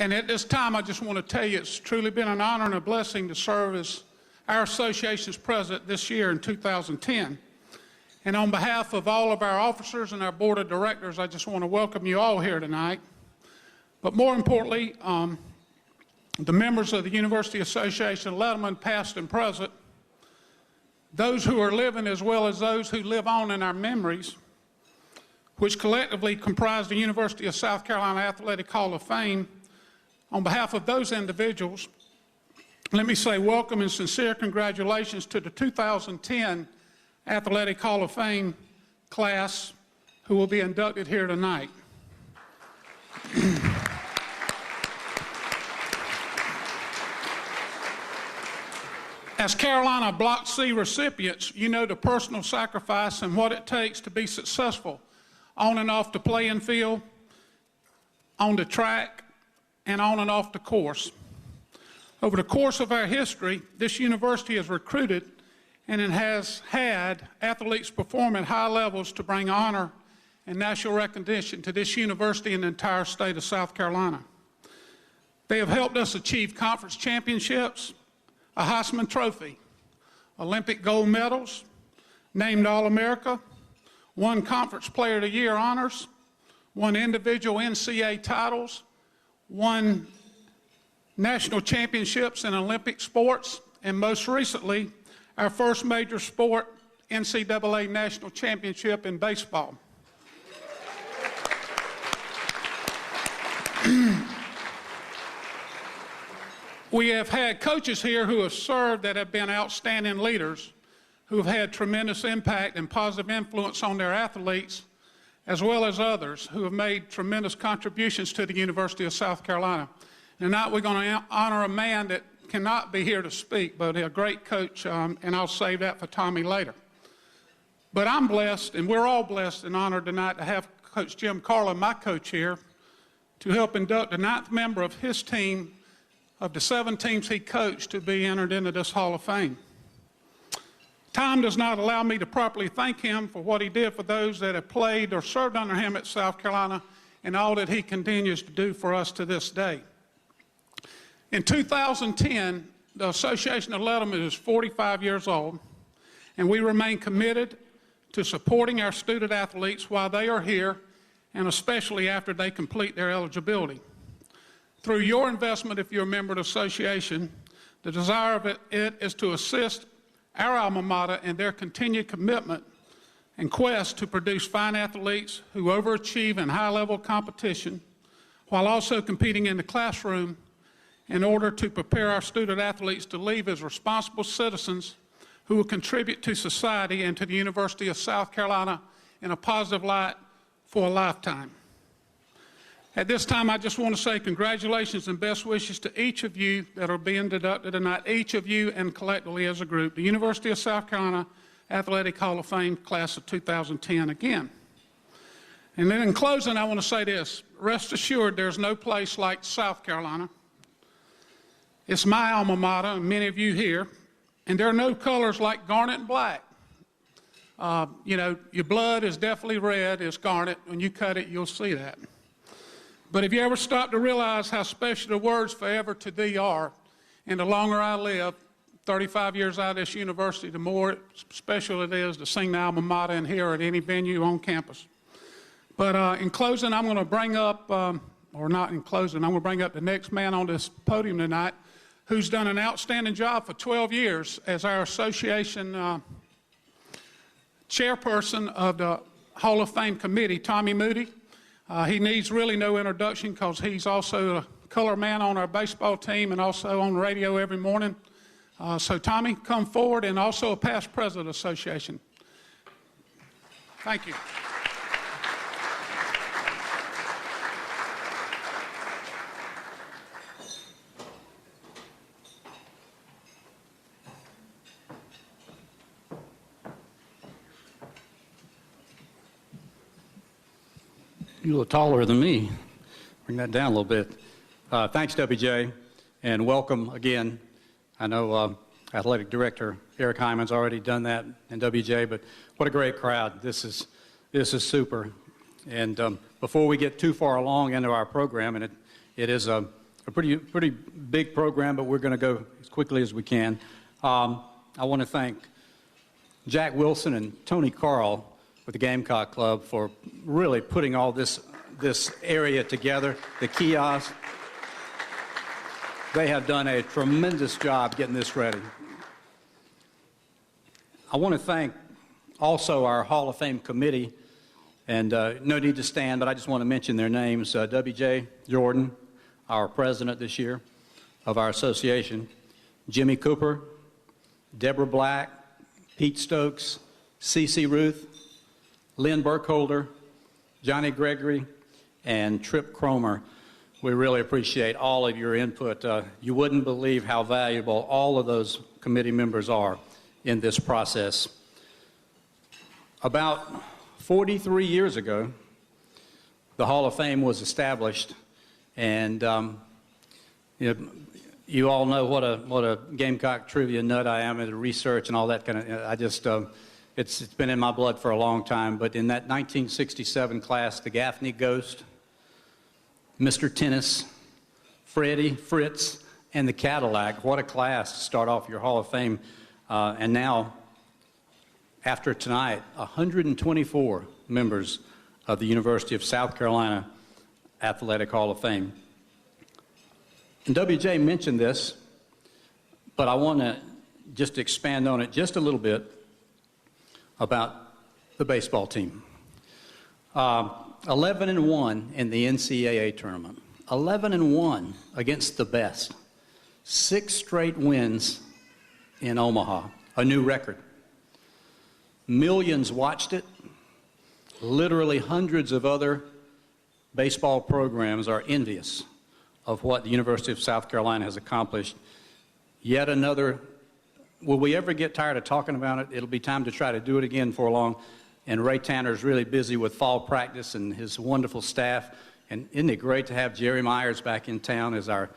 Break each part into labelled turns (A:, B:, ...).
A: And at this time, I just want to tell you it's truly been an honor and a blessing to serve as our association's president this year in 2010. And on behalf of all of our officers and our board of directors, I just want to welcome you all here tonight. But more importantly, the members of the University Association, Letterman, past and present, those who are living as well as those who live on in our memories, which collectively comprise the University of South Carolina Athletic Hall of Fame. On behalf of those individuals, let me say welcome and sincere congratulations to the 2010 Athletic Hall of Fame class who will be inducted here tonight. As Carolina Block C recipients, you know the personal sacrifice and what it takes to be successful on and off the playing field, on the track, and on and off the course. Over the course of our history, this university has recruited and it has had athletes perform at high levels to bring honor and national recognition to this university and the entire state of South Carolina. They have helped us achieve conference championships, a Heisman Trophy, Olympic gold medals, named All-America, won Conference Player of the Year honors, won individual NCAA titles, won national championships in Olympic sports, and most recently, our first major sport, NCAA national championship in baseball. We have had coaches here who have served that have been outstanding leaders, who have had tremendous impact and positive influence on their athletes, as well as others who have made tremendous contributions to the University of South Carolina. Tonight we're going to honor a man that cannot be here to speak, but a great coach, and I'll save that for Tommy later. But I'm blessed, and we're all blessed and honored tonight to have Coach Jim Carlin, my coach here, to help induct the 9th member of his team of the 7 teams he coached to be entered into this Hall of Fame. Time does not allow me to properly thank him for what he did for those that have played or served under him at South Carolina and all that he continues to do for us to this day. In 2010, the Association of Letterman is 45 years old, and we remain committed to supporting our student athletes while they are here, and especially after they complete their eligibility. Through your investment, if you're a member of the association, the desire of it is to assist our alma mater in their continued commitment and quest to produce fine athletes who overachieve in high-level competition while also competing in the classroom in order to prepare our student athletes to leave as responsible citizens who will contribute to society and to the University of South Carolina in a positive light for a lifetime. At this time, I just want to say congratulations and best wishes to each of you that are being inducted tonight, each of you and collectively as a group, the University of South Carolina Athletic Hall of Fame class of 2010 again. And then in closing, I want to say this. Rest assured, there's no place like South Carolina. It's my alma mater, and many of you here, and there are no colors like garnet and black. You know, your blood is definitely red, it's garnet. When you cut it, you'll see that. But if you ever stop to realize how special the words forever to thee are, and the longer I live, 35 years out of this university, the more special it is to sing the alma mater in here at any venue on campus. But in closing, I'm going to bring up, or not in closing, I'm going to bring up the next man on this podium tonight who's done an outstanding job for 12 years as our association chairperson of the Hall of Fame committee, Tommy Moody. He needs really no introduction because he's also a color man on our baseball team and also on the radio every morning. So Tommy, come forward, and also a past president of the association. Thank you.
B: You look taller than me. Bring that down a little bit. Thanks, WJ, and welcome again. I know Athletic Director Eric Hyman's already done that in WJ, but what a great crowd. This is super. And before we get too far along into our program, and it is a a pretty big program, but we're going to go as quickly as we can. I want to thank Jack Wilson and Tony Carl with the Gamecock Club for really putting all this area together, the kiosk. They have done a tremendous job getting this ready. I want to thank also our Hall of Fame committee, and no need to stand, but I just want to mention their names. W.J. Jordan, our president this year of our association, Jimmy Cooper, Deborah Black, Pete Stokes, C.C. Ruth, Lynn Burkholder, Johnny Gregory, and Trip Cromer. We really appreciate all of your input. You wouldn't believe how valuable all of those committee members are in this process. About 43 years ago, the Hall of Fame was established, and you all know what a Gamecock trivia nut I am, and the research and all that kind of. It's been in my blood for a long time. But in that 1967 class, the Gaffney Ghost, Mr. Tennis, Freddie, Fritz, and the Cadillac. What a class to start off your Hall of Fame. And now, after tonight, 124 members of the University of South Carolina Athletic Hall of Fame. And WJ mentioned this, but I want to just expand on it just a little bit about the baseball team. 11-1 in the NCAA tournament. 11-1 against the best. 6 straight wins in Omaha, a new record. Millions watched it. Literally hundreds of other baseball programs are envious of what the University of South Carolina has accomplished. Yet another, will we ever get tired of talking about it? It'll be time to try to do it again for long. And Ray Tanner's really busy with fall practice and his wonderful staff. And isn't it great to have Jerry Myers back in town as our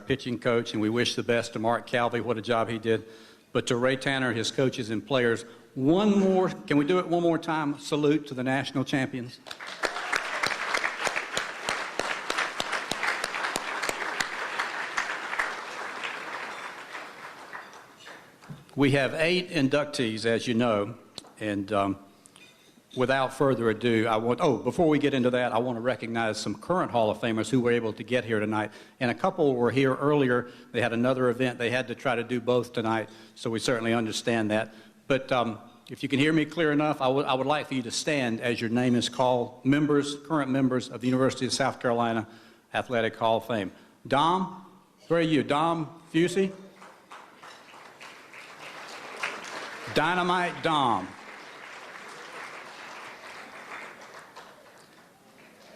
B: pitching coach? And we wish the best to Mark Calvey. What a job he did. But to Ray Tanner, his coaches and players, one more, can we do it one more time? Salute to the national champions. We have 8 inductees, as you know, and without further ado, before we get into that, I want to recognize some current Hall of Famers who were able to get here tonight. And a couple were here earlier. They had another event. They had to try to do both tonight, so we certainly understand that. But if you can hear me clear enough, I would like for you to stand as your name is called. Current members of the University of South Carolina Athletic Hall of Fame. Dom, where are you? Dom Fusey? Dynamite Dom.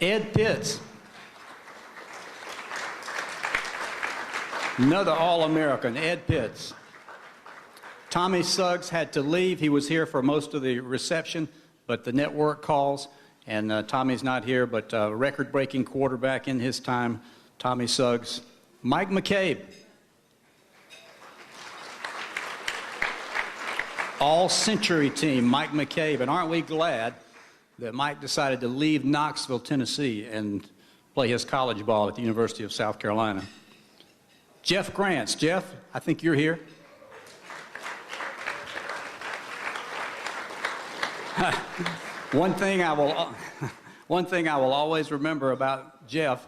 B: Ed Pitts. Another All-American, Ed Pitts. Tommy Suggs had to leave. He was here for most of the reception, but the network calls, and Tommy's not here, but record-breaking quarterback in his time, Tommy Suggs. Mike McCabe. All-century team, Mike McCabe. And aren't we glad that Mike decided to leave Knoxville, Tennessee, and play his college ball at the University of South Carolina. Jeff Grants. Jeff, I think you're here. One thing I will always remember about Jeff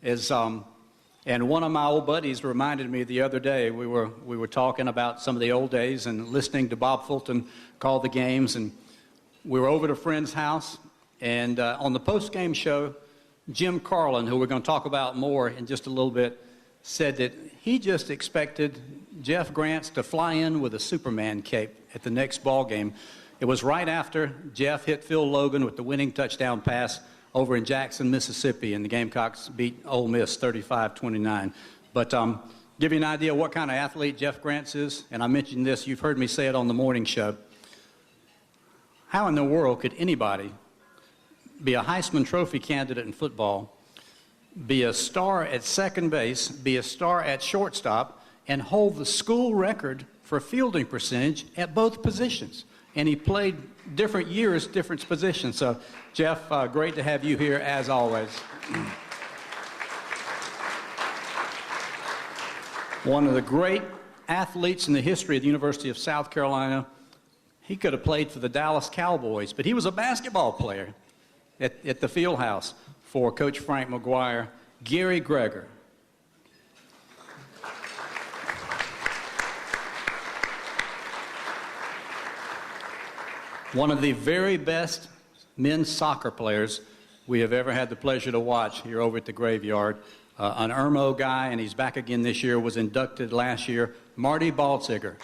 B: is, and one of my old buddies reminded me the other day, we were talking about some of the old days and listening to Bob Fulton call the games, and we were over at a friend's house, and on the post-game show, Jim Carlin, who we're going to talk about more in just a little bit, said that he just expected Jeff Grants to fly in with a Superman cape at the next ball game. It was right after Jeff hit Phil Logan with the winning touchdown pass over in Jackson, Mississippi, and the Gamecocks beat Ole Miss 35-29. But give you an idea of what kind of athlete Jeff Grants is, and I mentioned this, you've heard me say it on the morning show. How in the world could anybody be a Heisman Trophy candidate in football, be a star at second base, be a star at shortstop, and hold the school record for fielding percentage at both positions? And he played different years, different positions. So, Jeff, great to have you here as always. One of the great athletes in the history of the University of South Carolina. He could have played for the Dallas Cowboys, but he was a basketball player at the field house for Coach Frank McGuire, Gary Greger. One of the very best men's soccer players we have ever had the pleasure to watch here over at the Graveyard. An Irmo guy, and he's back again this year, was inducted last year, Marty Baltziger.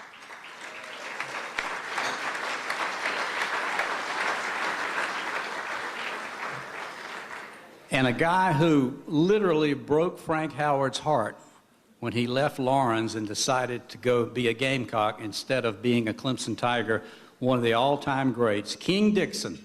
B: And a guy who literally broke Frank Howard's heart when he left Lawrence and decided to go be a Gamecock instead of being a Clemson Tiger, one of the all-time greats, King Dixon.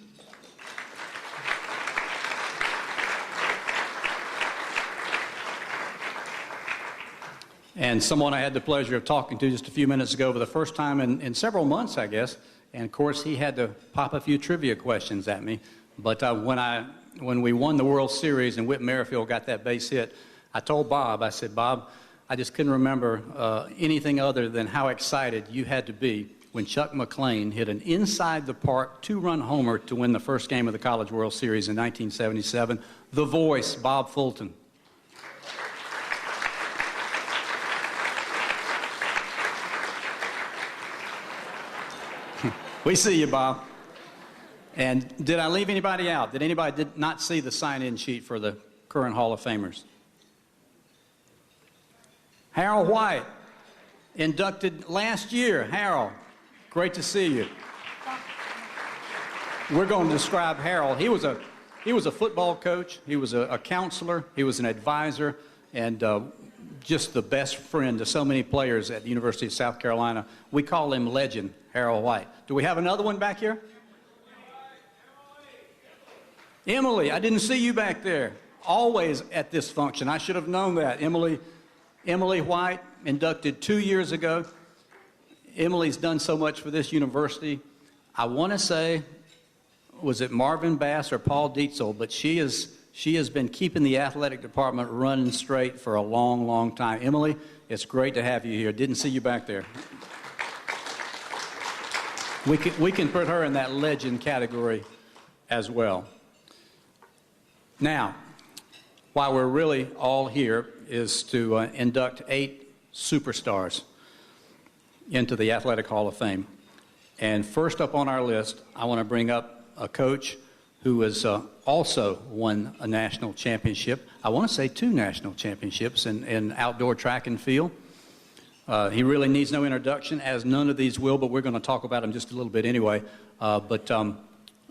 B: And someone I had the pleasure of talking to just a few minutes ago for the first time in several months, I guess. And, of course, he had to pop a few trivia questions at me. But when we won the World Series and Whit Merrifield got that base hit, I told Bob, I said, Bob, I just couldn't remember anything other than how excited you had to be when Chuck McLean hit an inside-the-park two-run homer to win the first game of the College World Series in 1977. The voice, Bob Fulton. We see you, Bob. And did I leave anybody out? Did anybody not see the sign-in sheet for the current Hall of Famers? Harold White, inducted last year. Harold, great to see you. We're going to describe Harold. He was a football coach. He was a counselor. He was an advisor, and just the best friend to so many players at the University of South Carolina. We call him Legend, Harold White. Do we have another one back here? Emily, I didn't see you back there. Always at this function. I should have known that. Emily White, inducted 2 years ago. Emily's done so much for this university. I want to say, was it Marvin Bass or Paul Dietzel, but she has been keeping the athletic department running straight for a long, long time. Emily, it's great to have you here. Didn't see you back there. We can put her in that legend category as well. Now, why we're really all here is to induct 8 superstars into the Athletic Hall of Fame. And first up on our list, I want to bring up a coach who has also won a national championship. I want to say 2 national championships in outdoor track and field. He really needs no introduction, as none of these will, but we're going to talk about him just a little bit anyway.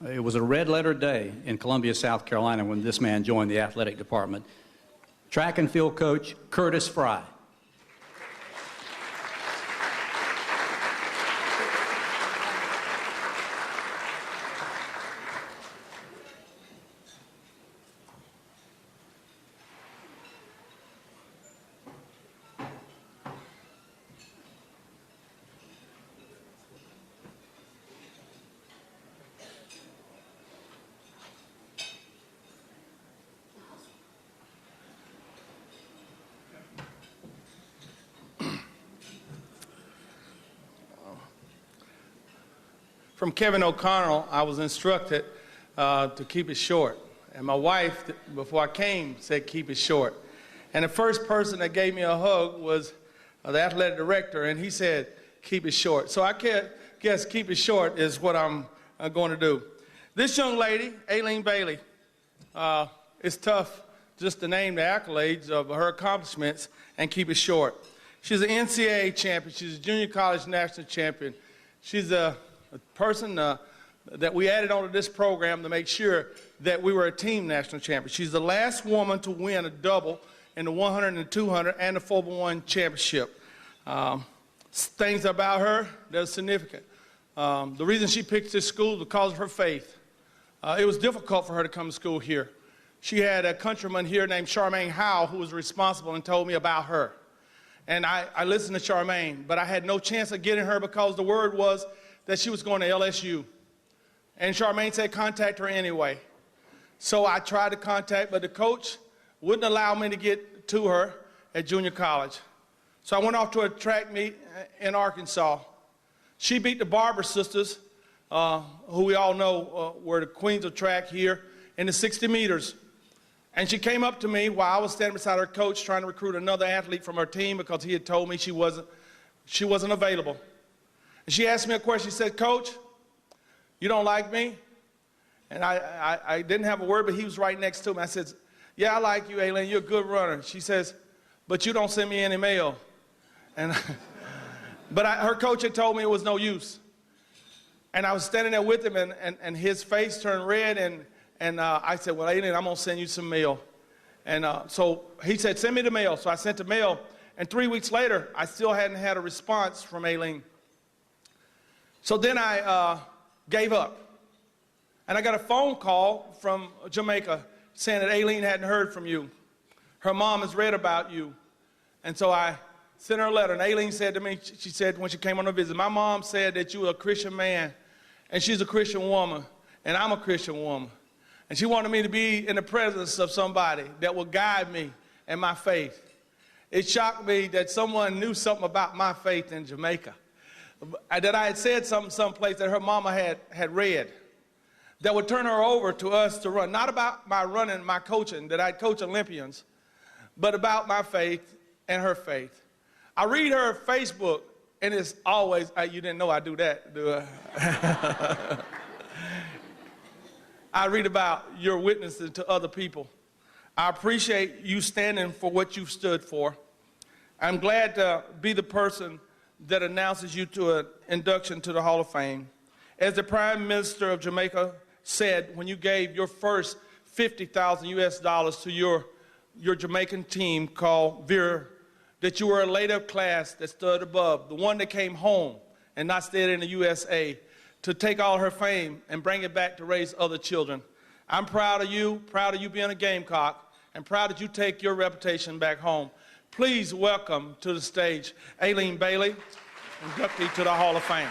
B: It was a red-letter day in Columbia, South Carolina, when this man joined the athletic department. Track and field coach Curtis Fry.
C: From Kevin O'Connell, I was instructed to keep it short. And my wife, before I came, said keep it short. And the first person that gave me a hug was the athletic director, and he said keep it short. So I guess keep it short is what I'm going to do. This young lady, Aileen Bailey, it's tough just to name the accolades of her accomplishments and keep it short. She's an NCAA champion. She's a junior college national champion. She's a person that we added onto this program to make sure that we were a team national champion. She's the last woman to win a double in the 100 and the 200 and the 4x1 championship. Things about her that are significant. The reason she picked this school is because of her faith. It was difficult for her to come to school here. She had a countryman here named Charmaine Howe who was responsible and told me about her. And I listened to Charmaine, but I had no chance of getting her because the word was that she was going to LSU. And Charmaine said contact her anyway. So I tried to contact, but the coach wouldn't allow me to get to her at junior college. So I went off to a track meet in Arkansas. She beat the Barber sisters, who we all know were the queens of track here, in the 60 meters. And she came up to me while I was standing beside her coach trying to recruit another athlete from her team because he had told me she wasn't available. And she asked me a question. She said, "Coach, you don't like me?" And I didn't have a word, but he was right next to me. I said, "Yeah, I like you, Aileen. You're a good runner." She says, "But you don't send me any mail." And but her coach had told me it was no use. And I was standing there with him, and his face turned red, and I said, "Well, Aileen, I'm going to send you some mail." And so he said, "Send me the mail." So I sent the mail, and 3 weeks later, I still hadn't had a response from Aileen. So then I gave up. And I got a phone call from Jamaica saying that Aileen hadn't heard from you. Her mom has read about you. And so I sent her a letter, and Aileen said to me, she said when she came on her visit, "My mom said that you were a Christian man, and she's a Christian woman, and I'm a Christian woman. And she wanted me to be in the presence of somebody that will guide me in my faith." It shocked me that someone knew something about my faith in Jamaica, that I had said something someplace that her mama had read, that would turn her over to us to run. Not about my running, my coaching, that I'd coach Olympians, but about my faith and her faith. I read her Facebook, and it's always, you didn't know I do that, do I? I read about your witnessing to other people. I appreciate you standing for what you've stood for. I'm glad to be the person that announces you to an induction to the Hall of Fame. As the Prime Minister of Jamaica said when you gave your first $50,000 US to your Jamaican team called Vera, that you were a lady of class that stood above, the one that came home and not stayed in the USA, to take all her fame and bring it back to raise other children. I'm proud of you being a Gamecock, and proud that you take your reputation back home. Please welcome to the stage Aileen Bailey, inductee to the Hall of Fame.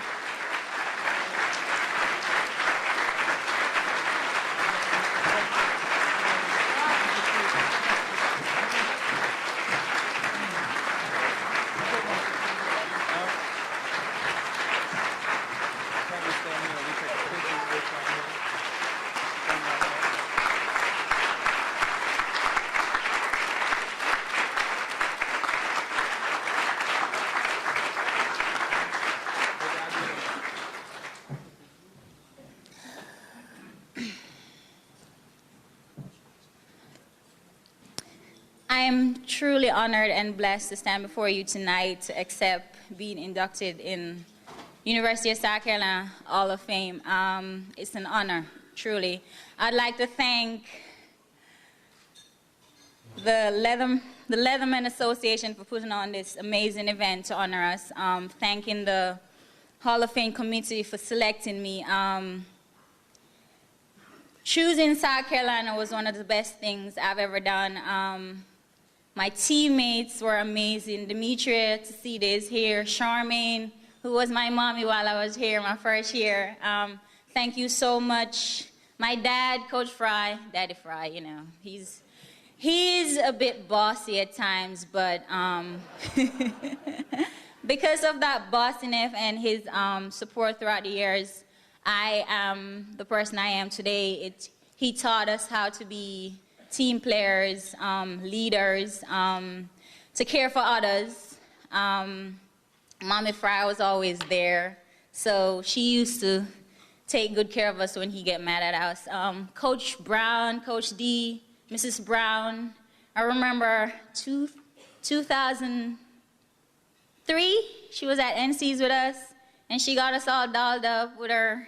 D: I am truly honored and blessed to stand before you tonight to accept being inducted in University of South Carolina Hall of Fame. It's an honor, truly. I'd like to thank the Leatherman Association for putting on this amazing event to honor us. Thanking the Hall of Fame committee for selecting me. Choosing South Carolina was one of the best things I've ever done. My teammates were amazing. Demetria Tacita is here. Charmaine, who was my mommy while I was here my first year. Thank you so much. My dad, Coach Fry, Daddy Fry, you know, he's a bit bossy at times, but because of that bossiness and his support throughout the years, I am the person I am today. He taught us how to be team players, leaders, to care for others. Mommy Fry was always there, so she used to take good care of us when he get mad at us. Coach Brown, Coach D, Mrs. Brown, I remember 2003, she was at NC's with us, and she got us all dolled up with her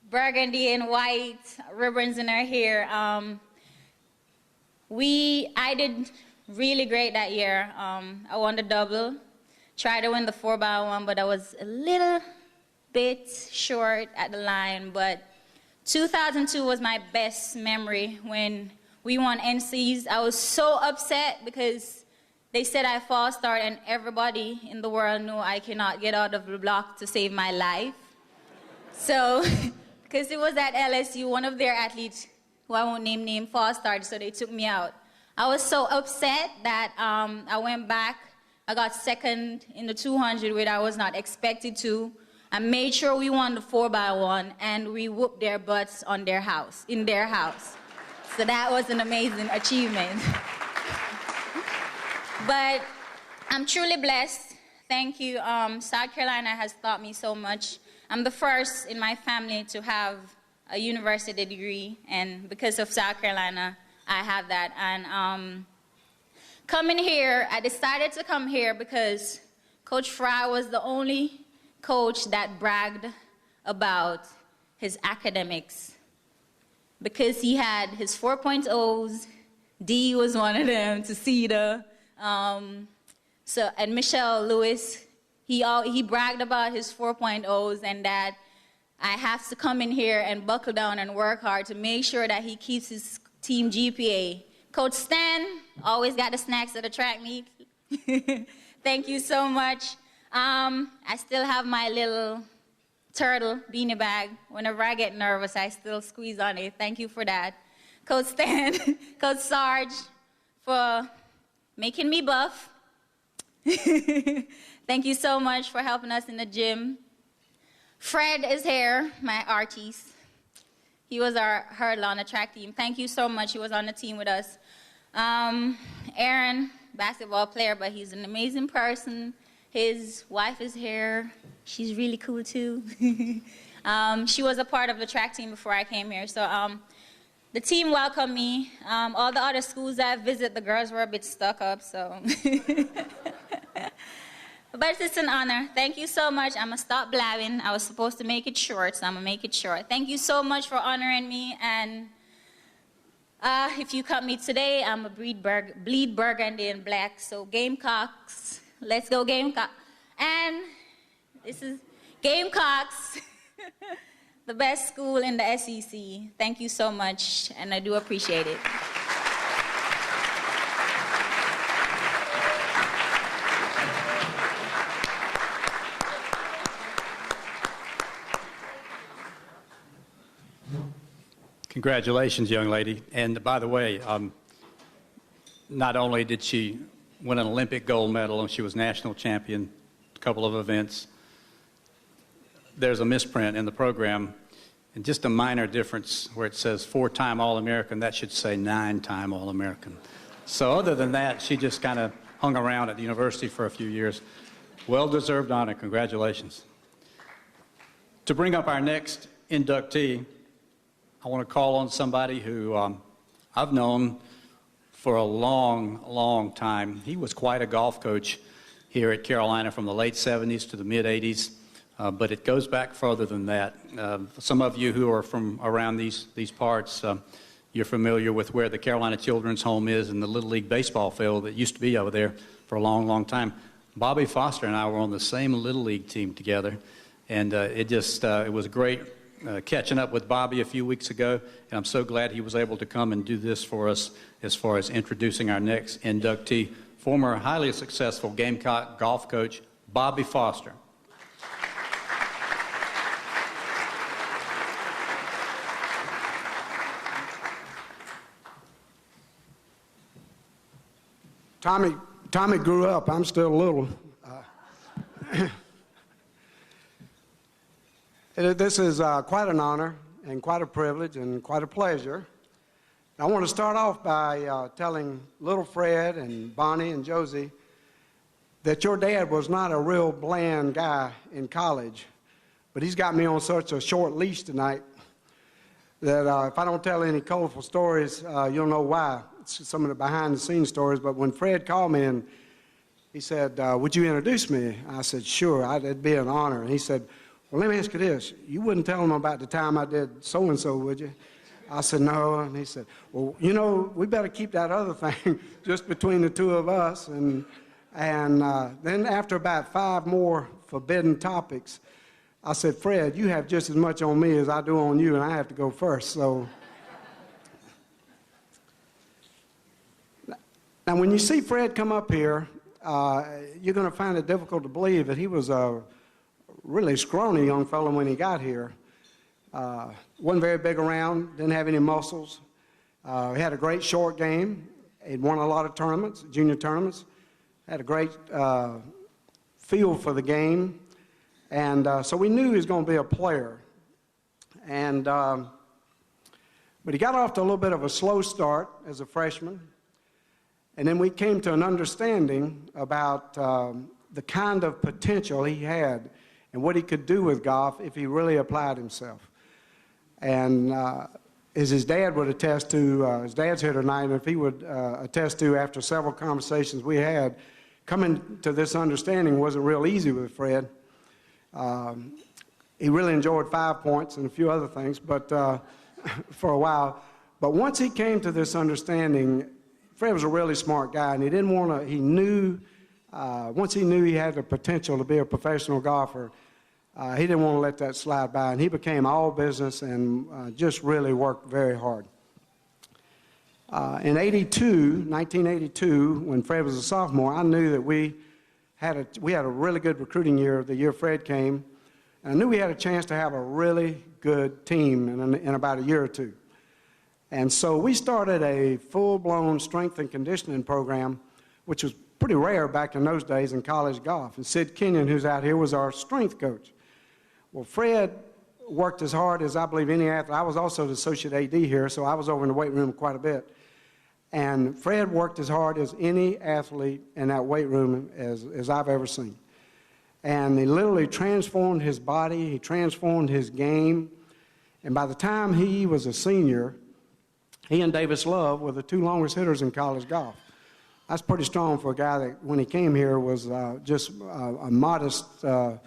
D: burgundy and white ribbons in her hair. I did really great that year. I won the double, tried to win the 4x1, but I was a little bit short at the line. But 2002 was my best memory when we won NCs. I was so upset because they said I false start, and everybody in the world knew I cannot get out of the block to save my life. So, because it was at LSU, one of their athletes, who I won't name, false started, so they took me out. I was so upset that I went back I got second in the 200, which I was not expected to. I made sure we won the 4x1, and we whooped their butts in their house. So that was an amazing achievement. But I'm truly blessed. Thank you. South Carolina has taught me so much. I'm the first in my family to have a university degree, and because of South Carolina, I have that. And coming here, I decided to come here because Coach Fry was the only coach that bragged about his academics, because he had his 4.0s, D was one of them, to CETA. And Michelle Lewis, he bragged about his 4.0s, and that I have to come in here and buckle down and work hard to make sure that he keeps his team GPA. Coach Stan always got the snacks at the track meet. Thank you so much. I still have my little turtle beanie bag. Whenever I get nervous, I still squeeze on it. Thank you for that. Coach Stan, Coach Sarge, for making me buff. Thank you so much for helping us in the gym. Fred is here, my artiste. He was our hurdler on the track team. Thank you so much. He was on the team with us. Aaron, basketball player, but he's an amazing person. His wife is here. She's really cool too. She was a part of the track team before I came here. So the team welcomed me. All the other schools I visited, the girls were a bit stuck up, so. But it's an honor. Thank you so much. I'm gonna stop blabbing. I was supposed to make it short, so I'm gonna make it short. Thank you so much for honoring me. And if you cut me today, I'm a bleed burgundy and black. So Gamecocks, let's go Gamecock. And this is Gamecocks, the best school in the SEC. Thank you so much, and I do appreciate it.
B: Congratulations, young lady. And by the way, not only did she win an Olympic gold medal and she was national champion a couple of events, there's a misprint in the program, and just a minor difference where it says 4-time All-American, that should say 9-time All-American. So other than that, she just kind of hung around at the university for a few years. Well-deserved honor. Congratulations. To bring up our next inductee, I want to call on somebody who I've known for a long, long time. He was quite a golf coach here at Carolina from the late 70s to the mid-80s, but it goes back further than that. Some of you who are from around these parts, you're familiar with where the Carolina Children's Home is and the Little League baseball field that used to be over there for a long, long time. Bobby Foster and I were on the same Little League team together, and it was great catching up with Bobby a few weeks ago, and I'm so glad he was able to come and do this for us as far as introducing our next inductee, former highly successful Gamecock golf coach, Bobby Foster.
E: Tommy grew up. I'm still little. This is quite an honor and quite a privilege and quite a pleasure. I want to start off by telling little Fred and Bonnie and Josie that your dad was not a real bland guy in college, but he's got me on such a short leash tonight that if I don't tell any colorful stories, you'll know why. It's some of the behind-the-scenes stories, but when Fred called me and he said, would you introduce me? I said, sure, it'd be an honor. And he said, well, let me ask you this. You wouldn't tell them about the time I did so-and-so, would you? I said, no. And he said, well, you know, we better keep that other thing just between the two of us. And then after about 5 more forbidden topics, I said, Fred, you have just as much on me as I do on you, and I have to go first. So now when you see Fred come up here, you're going to find it difficult to believe that he was a really scrawny young fellow when he got here. Wasn't very big around, didn't have any muscles. He had a great short game. He'd won a lot of tournaments, junior tournaments. had a great feel for the game, and so we knew he was going to be a player. And but he got off to a little bit of a slow start as a freshman, and then we came to an understanding about the kind of potential he had and what he could do with golf if he really applied himself. And as his dad would attest to, his dad's here tonight, and if he would attest to after several conversations we had, coming to this understanding wasn't real easy with Fred. He really enjoyed 5 points and a few other things, but for a while. But once he came to this understanding, Fred was a really smart guy, and he didn't want to, he knew, once he knew he had the potential to be a professional golfer, he didn't want to let that slide by, and he became all business and just really worked very hard. In 1982, when Fred was a sophomore, I knew that we had a really good recruiting year the year Fred came, and I knew we had a chance to have a really good team in about a year or two. And so we started a full-blown strength and conditioning program, which was pretty rare back in those days in college golf. And Sid Kenyon, who's out here, was our strength coach. Well, Fred worked as hard as I believe any athlete. I was also the associate AD here, so I was over in the weight room quite a bit. And Fred worked as hard as any athlete in that weight room as I've ever seen. And he literally transformed his body, he transformed his game. And by the time he was a senior, he and Davis Love were the two longest hitters in college golf. That's pretty strong for a guy that, when he came here, was just a modestly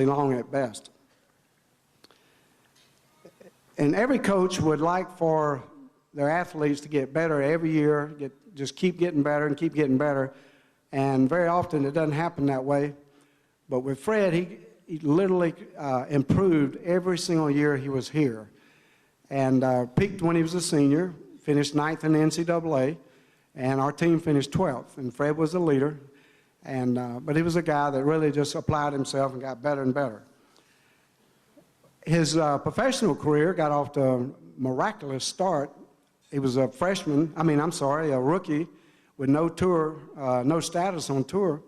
E: long at best. And every coach would like for their athletes to get better every year, just keep getting better and keep getting better. And very often it doesn't happen that way. But with Fred, he literally improved every single year he was here. And peaked when he was a senior, finished 9th in the NCAA, and our team finished 12th. And Fred was the leader. But he was a guy that really just applied himself and got better and better. His professional career got off to a miraculous start. He was a rookie with no tour, no status on tour.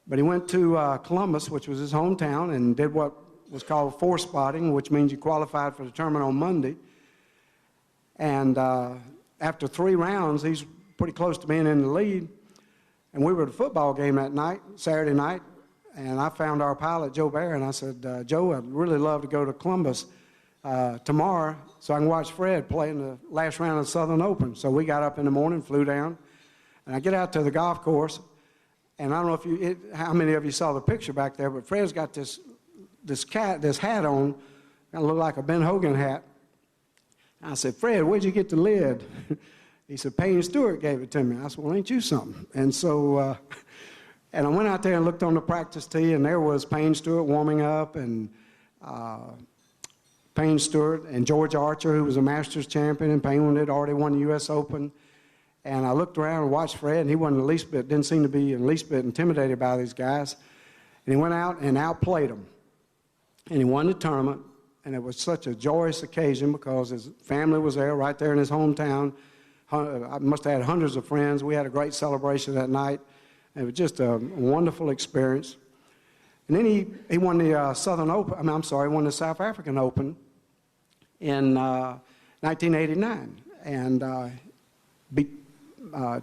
E: But he went to Columbus, which was his hometown, and did what was called four spotting, which means you qualified for the tournament on Monday. And after 3 rounds, he's pretty close to being in the lead. And we were at a football game that night, Saturday night, and I found our pilot, Joe Bear, and I said, Joe, I'd really love to go to Columbus tomorrow so I can watch Fred play in the last round of the Southern Open. So we got up in the morning, flew down, and I get out to the golf course, and I don't know how many of you saw the picture back there, but Fred's got this hat on, kind of look like a Ben Hogan hat. I said, Fred, where'd you get the lid? He said, Payne Stewart gave it to me. I said, well, ain't you something? And so, and I went out there and looked on the practice tee, and there was Payne Stewart warming up, and Payne Stewart and George Archer, who was a Masters champion, and Payne had already won the U.S. Open. And I looked around and watched Fred, and he didn't seem to be in the least bit intimidated by these guys. And he went out and outplayed them. And he won the tournament, and it was such a joyous occasion because his family was there, right there in his hometown. I must have had hundreds of friends. We had a great celebration that night. It was just a wonderful experience. And then he won the he won the South African Open in 1989, and beat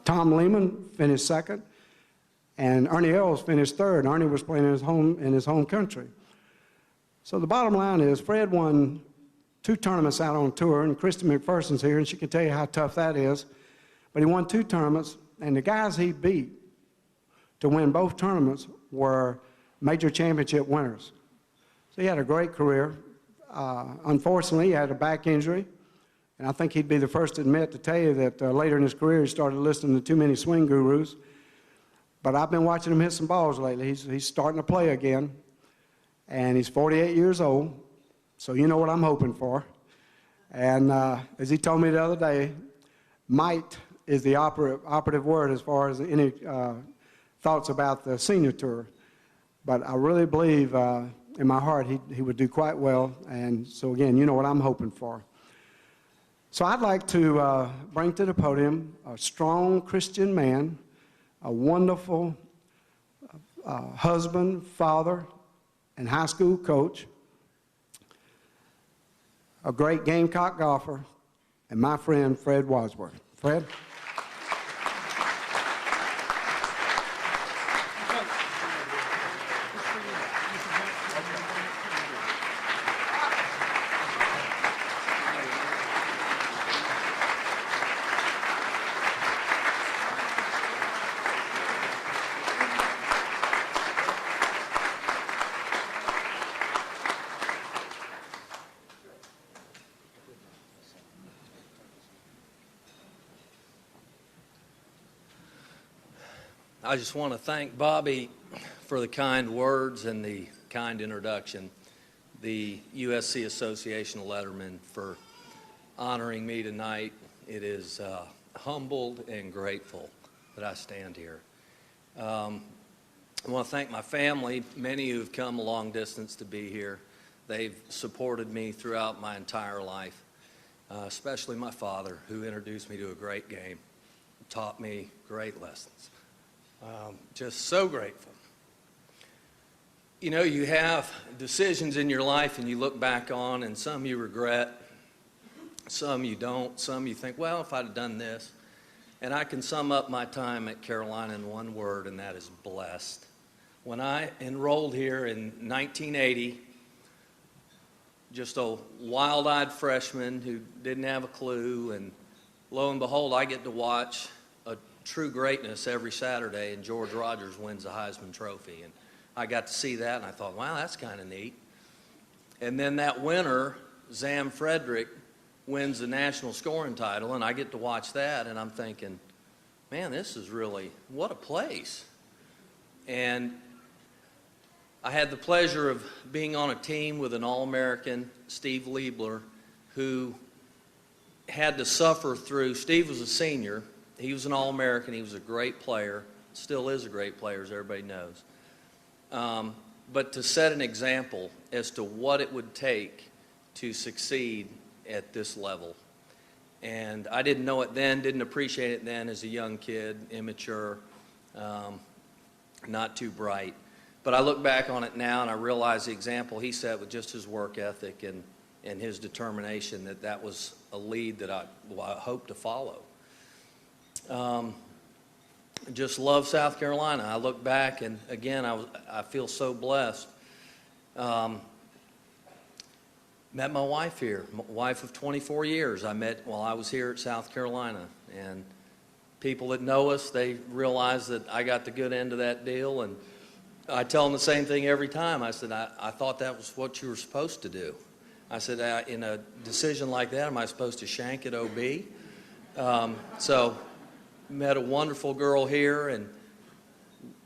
E: Tom Lehman, finished second, and Ernie Els finished third. Ernie was playing in his home country. So the bottom line is, Fred won 2 tournaments out on tour, and Christy McPherson's here, and she can tell you how tough that is. But he won 2 tournaments, and the guys he beat to win both tournaments were major championship winners. So he had a great career. Unfortunately, he had a back injury, and I think he'd be the first to tell you that later in his career he started listening to too many swing gurus. But I've been watching him hit some balls lately. He's starting to play again, and he's 48 years old. So you know what I'm hoping for. And as he told me the other day, might is the operative word as far as any thoughts about the senior tour. But I really believe in my heart he would do quite well. And so again, you know what I'm hoping for. So I'd like to bring to the podium a strong Christian man, a wonderful husband, father, and high school coach, a great Gamecock golfer, and my friend Fred Wadsworth. Fred?
F: I just want to thank Bobby for the kind words and the kind introduction, the USC Association of Lettermen for honoring me tonight. It is humbled and grateful that I stand here. I want to thank my family, many who have come a long distance to be here. They've supported me throughout my entire life, especially my father, who introduced me to a great game, taught me great lessons. Just so grateful. You know, you have decisions in your life and you look back on, and some you regret, some you don't, some you think, well, if I'd have done this. And I can sum up my time at Carolina in one word, and that is blessed. When I enrolled here in 1980, just a wild-eyed freshman who didn't have a clue, and lo and behold, I get to watch a true greatness every Saturday, and George Rogers wins the Heisman Trophy. And I got to see that, and I thought, wow, that's kind of neat. And then that winter, Zam Frederick wins the national scoring title, and I get to watch that, and I'm thinking, man, this is really, what a place. And I had the pleasure of being on a team with an All-American, Steve Liebler, who had to suffer through, Steve was a senior, he was an All-American, he was a great player, still is a great player, as everybody knows. But to set an example as to what it would take to succeed at this level. And I didn't know it then, didn't appreciate it then as a young kid, immature, not too bright. But I look back on it now and I realize the example he set with just his work ethic and his determination, that was a lead that I hope to follow. Just love South Carolina. I look back and again, I feel so blessed. Met my wife here, my wife of 24 years. I met while I was here at South Carolina. And people that know us, they realize that I got the good end of that deal. And I tell them the same thing every time. I said, I thought that was what you were supposed to do. I said, in a decision like that, am I supposed to shank at OB? So met a wonderful girl here, and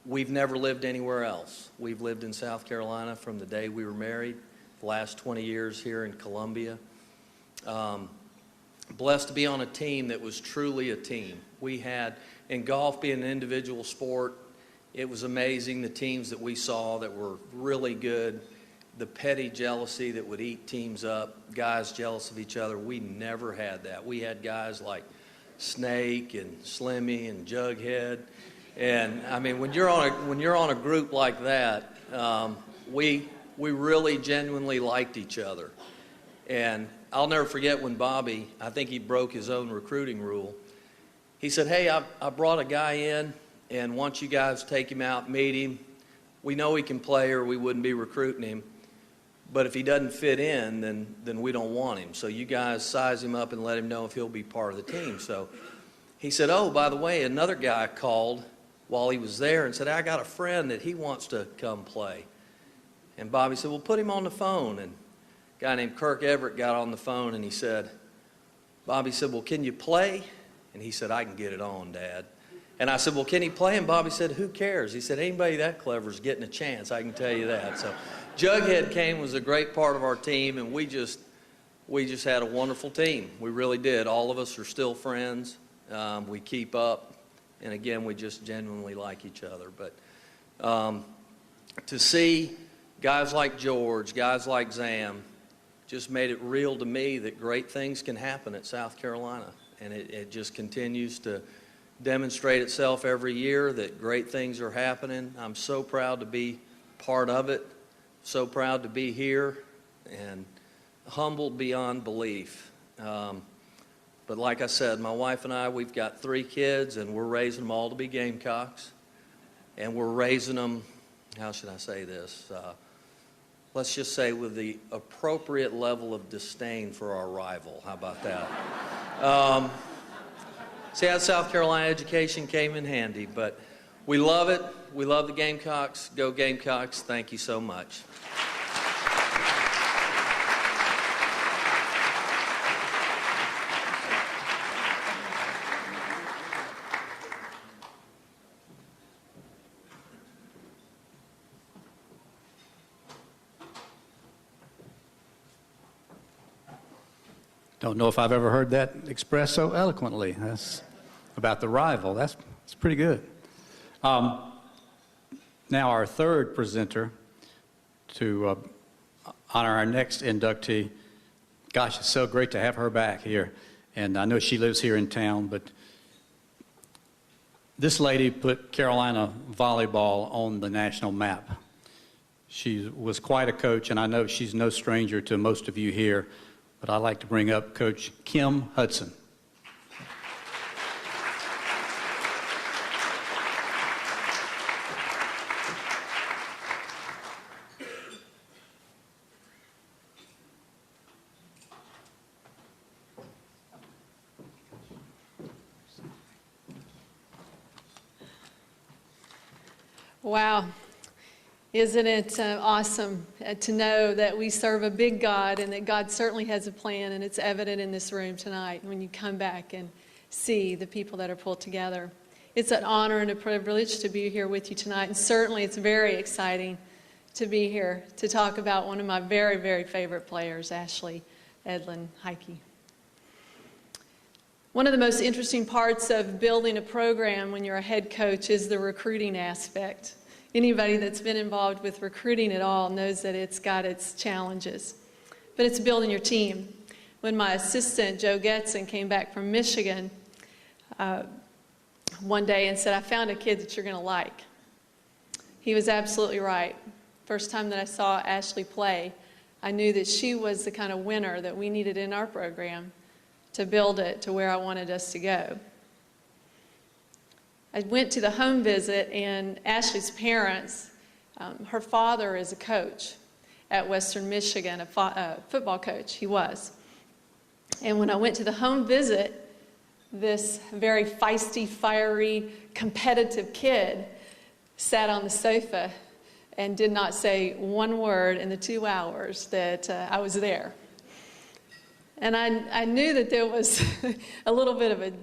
F: we've never lived anywhere else. We've lived in South Carolina from the day we were married, the last 20 years here in Columbia. Blessed to be on a team that was truly a team. We had, in golf being an individual sport, it was amazing the teams that we saw that were really good, the petty jealousy that would eat teams up, guys jealous of each other. We never had that. We had guys like Snake and Slimmy and Jughead. And I mean, when you're on a group like that, we really genuinely liked each other. And I'll never forget when Bobby, I think he broke his own recruiting rule. He said, hey, I brought a guy in, and once you guys take him out, meet him, we know he can play or we wouldn't be recruiting him. But if he doesn't fit in, then we don't want him. So you guys size him up and let him know if he'll be part of the team. So he said, oh, by the way, another guy called while he was there and said, I got a friend that he wants to come play. And Bobby said, well, put him on the phone. And a guy named Kirk Everett got on the phone and he said, Bobby said, well, can you play? And he said, I can get it on, Dad. And I said, well, can he play? And Bobby said, who cares? He said, anybody that clever is getting a chance, I can tell you that. So Jughead Kane was a great part of our team, and we just had a wonderful team. We really did. All of us are still friends. We keep up. And again, we just genuinely like each other. But to see guys like George, guys like Zam, just made it real to me that great things can happen at South Carolina. And it just continues to demonstrate itself every year that great things are happening. I'm so proud to be part of it, so proud to be here, and humbled beyond belief. But like I said, my wife and I, we've got 3 kids, and we're raising them all to be Gamecocks. And we're raising them, how should I say this? Let's just say with the appropriate level of disdain for our rival. How about that? See how South Carolina education came in handy, but we love it. We love the Gamecocks. Go Gamecocks. Thank you so much.
B: Don't know if I've ever heard that expressed so eloquently. That's about the rival. That's pretty good. Now our third presenter to honor our next inductee. Gosh, it's so great to have her back here. And I know she lives here in town, but this lady put Carolina volleyball on the national map. She was quite a coach, and I know she's no stranger to most of you here. But I'd like to bring up Coach Kim Hudson.
G: Wow. Isn't it awesome to know that we serve a big God and that God certainly has a plan, and it's evident in this room tonight when you come back and see the people that are pulled together. It's an honor and a privilege to be here with you tonight, and certainly it's very exciting to be here to talk about one of my very, very favorite players, Ashley Edlin Heike. One of the most interesting parts of building a program when you're a head coach is the recruiting aspect. Anybody that's been involved with recruiting at all knows that it's got its challenges. But it's building your team. When my assistant, Joe Getson, came back from Michigan one day and said, "I found a kid that you're going to like," he was absolutely right. First time that I saw Ashley play, I knew that she was the kind of winner that we needed in our program to build it to where I wanted us to go. I went to the home visit, and Ashley's parents, her father is a coach at Western Michigan, a football coach, he was. And when I went to the home visit, this very feisty, fiery, competitive kid sat on the sofa and did not say one word in the 2 hours that I was there. And I knew that there was a little bit of a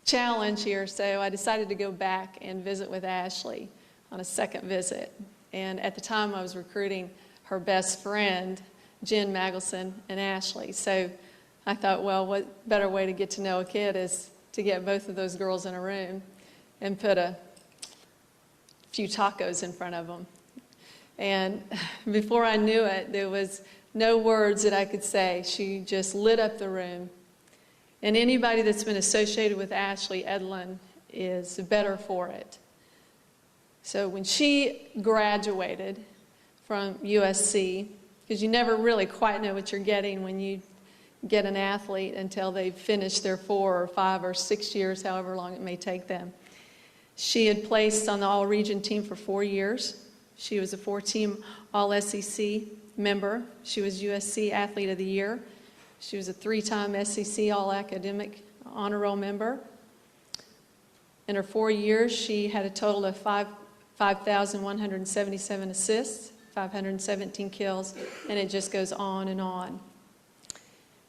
G: challenge here, so I decided to go back and visit with Ashley on a second visit. And at the time I was recruiting her best friend, Jen Magelson, and Ashley. So I thought, well, what better way to get to know a kid is to get both of those girls in a room and put a few tacos in front of them. And before I knew it, there was no words that I could say. She just lit up the room. And anybody that's been associated with Ashley Edlin is better for it. So when she graduated from USC, because you never really quite know what you're getting when you get an athlete until they've finished their 4 or 5 or 6 years, however long it may take them. She had placed on the all-region team for 4 years. She was a 4-team All-SEC member. She was USC Athlete of the Year. She was a 3-time SEC All-Academic Honor Roll member. In her 4 years, she had a total of 5,177 assists, 517 kills, and it just goes on and on.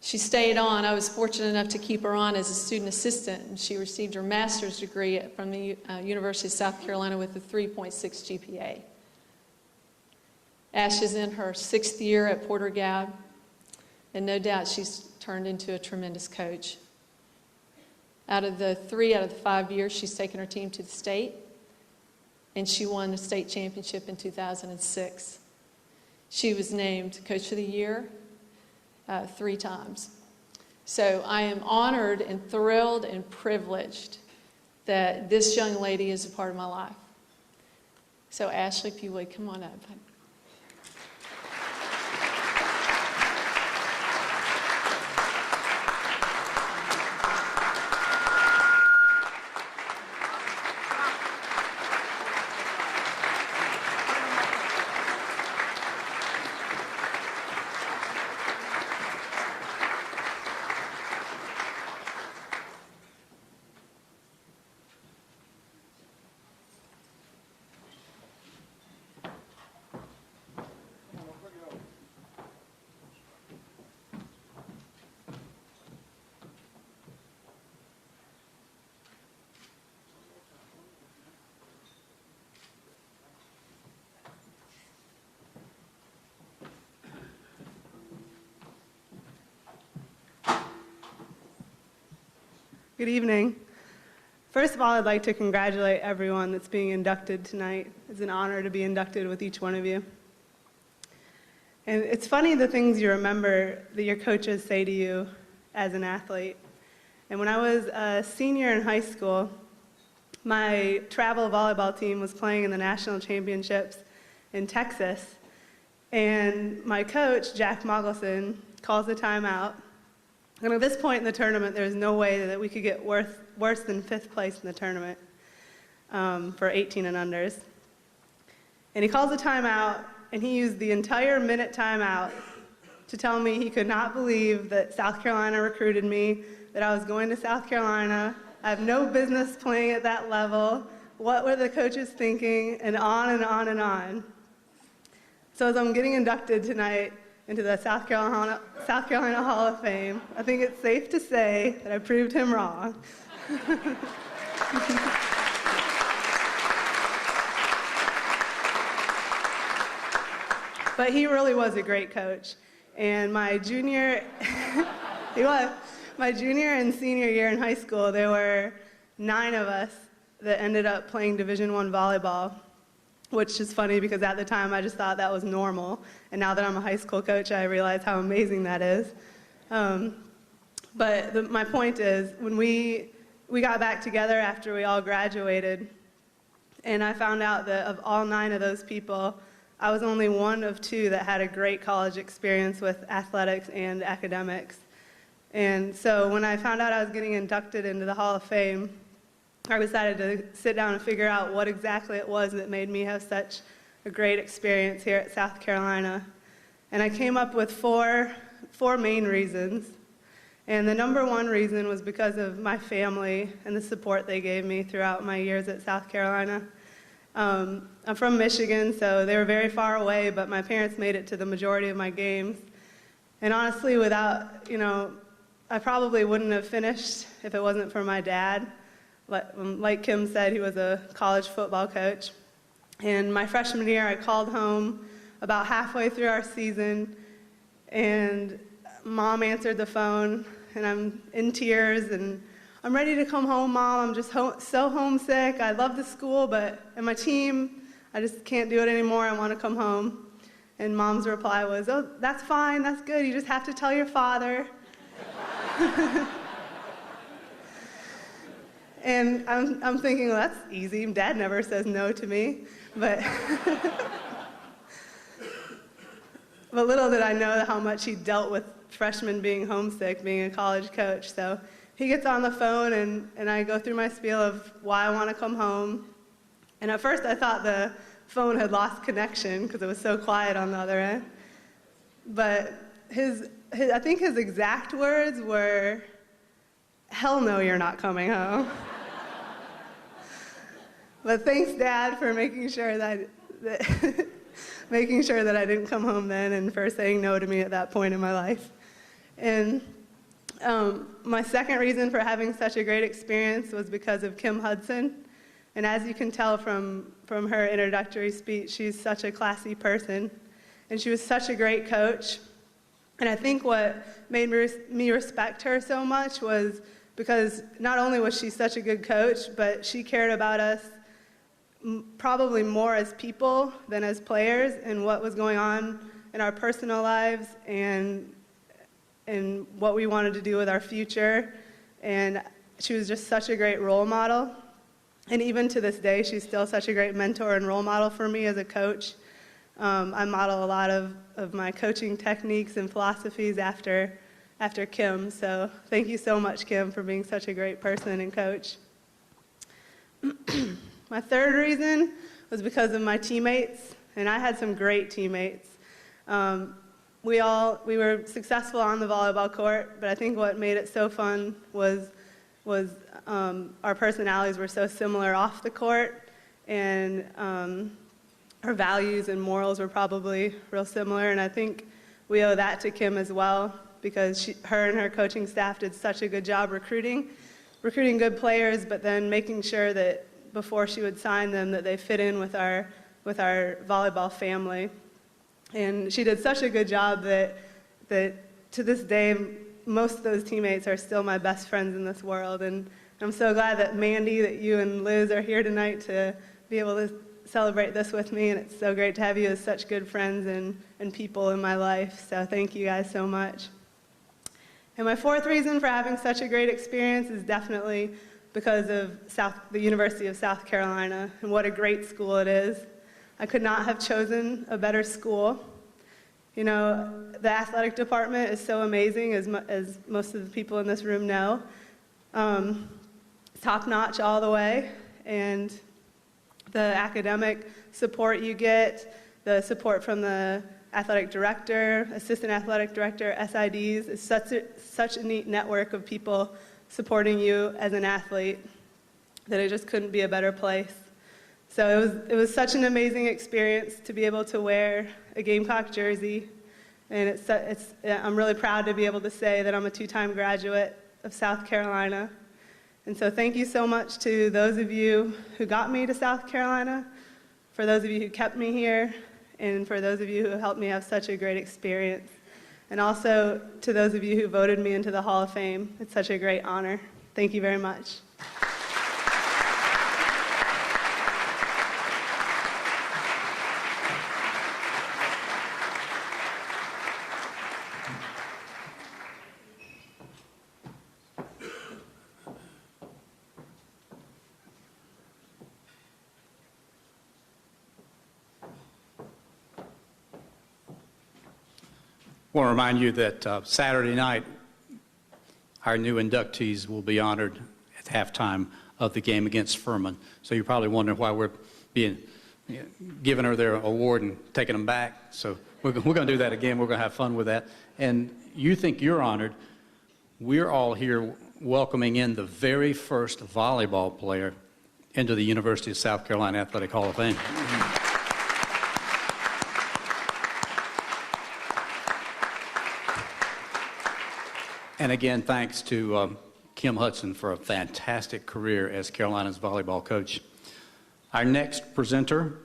G: She stayed on. I was fortunate enough to keep her on as a student assistant, and she received her master's degree from the University of South Carolina with a 3.6 GPA. Ash is in her 6th year at Porter Gab, and no doubt she's turned into a tremendous coach. Out of the 5 years, she's taken her team to the state, and she won the state championship in 2006. She was named Coach of the Year 3 times. So I am honored and thrilled and privileged that this young lady is a part of my life. So Ashley, if you would, come on up.
H: Good evening. First of all, I'd like to congratulate everyone that's being inducted tonight. It's an honor to be inducted with each one of you. And it's funny the things you remember that your coaches say to you as an athlete. And when I was a senior in high school, my travel volleyball team was playing in the national championships in Texas. And my coach, Jack Mogelson, calls a timeout. And at this point in the tournament, there's no way that we could get worse than 5th place in the tournament for 18 and unders. And he calls a timeout, and he used the entire minute timeout to tell me he could not believe that South Carolina recruited me, that I was going to South Carolina. I have no business playing at that level. What were the coaches thinking? And on and on and on. So as I'm getting inducted tonight into the South Carolina Hall of Fame, I think it's safe to say that I proved him wrong. But he really was a great coach. And my junior, my junior and senior year in high school, there were 9 of us that ended up playing Division I volleyball, which is funny because at the time I just thought that was normal. And now that I'm a high school coach, I realize how amazing that is. But my point is, when we got back together after we all graduated, and I found out that of all 9 of those people, I was only one of 2 that had a great college experience with athletics and academics. And so when I found out I was getting inducted into the Hall of Fame, I decided to sit down and figure out what exactly it was that made me have such a great experience here at South Carolina. And I came up with four main reasons. And the number one reason was because of my family and the support they gave me throughout my years at South Carolina. I'm from Michigan, so they were very far away, but my parents made it to the majority of my games. And honestly, without, I probably wouldn't have finished if it wasn't for my dad. Like Kim said, he was a college football coach. And my freshman year, I called home about halfway through our season, and Mom answered the phone, and I'm in tears, and I'm ready to come home, Mom. I'm just so homesick. I love the school, and my team, I just can't do it anymore. I want to come home. And Mom's reply was, "Oh, that's fine. That's good. You just have to tell your father." And I'm thinking, well, that's easy. Dad never says no to me. But little did I know how much he dealt with freshmen being homesick, being a college coach. So he gets on the phone, and I go through my spiel of why I want to come home. And at first I thought the phone had lost connection because it was so quiet on the other end. But I think his exact words were, "Hell no, you're not coming home." But thanks, Dad, for making sure that I didn't come home then, and for saying no to me at that point in my life. And my second reason for having such a great experience was because of Kim Hudson. And as you can tell from her introductory speech, she's such a classy person, and she was such a great coach. And I think what made me respect her so much was because not only was she such a good coach, but she cared about us probably more as people than as players and what was going on in our personal lives and what we wanted to do with our future. And she was just such a great role model. And even to this day, she's still such a great mentor and role model for me as a coach. I model a lot of my coaching techniques and philosophies after Kim. So thank you so much, Kim, for being such a great person and coach. My third reason was because of my teammates, and I had some great teammates. We were successful on the volleyball court, but I think what made it so fun was our personalities were so similar off the court, and our values and morals were probably real similar. And I think we owe that to Kim as well, because her and her coaching staff did such a good job recruiting good players, but then making sure that before she would sign them that they fit in with our volleyball family. And she did such a good job that to this day, most of those teammates are still my best friends in this world. And I'm so glad that Mandy, that you and Liz are here tonight to be able to celebrate this with me. And it's so great to have you as such good friends and people in my life. So thank you guys so much. And my fourth reason for having such a great experience is definitely because of the University of South Carolina, and what a great school it is. I could not have chosen a better school. You know, the athletic department is so amazing, as most of the people in this room know. Top-notch all the way, and the academic support you get, the support from the athletic director, assistant athletic director, SIDs, is such a neat network of people supporting you as an athlete that it just couldn't be a better place. So it was such an amazing experience to be able to wear a Gamecock jersey, and I'm really proud to be able to say that I'm a two-time graduate of South Carolina. And so thank you so much to those of you who got me to South Carolina, for those of you who kept me here, and for those of you who helped me have such a great experience. And also to those of you who voted me into the Hall of Fame. It's such a great honor. Thank you very much.
B: I want to remind you that Saturday night, our new inductees will be honored at halftime of the game against Furman. So you're probably wondering why we're giving her their award and taking them back. So we're going to do that again. We're going to have fun with that. And you think you're honored. We're all here welcoming in the very first volleyball player into the University of South Carolina Athletic Hall of Fame. And again, thanks to Kim Hudson for a fantastic career as Carolina's volleyball coach. Our next presenter,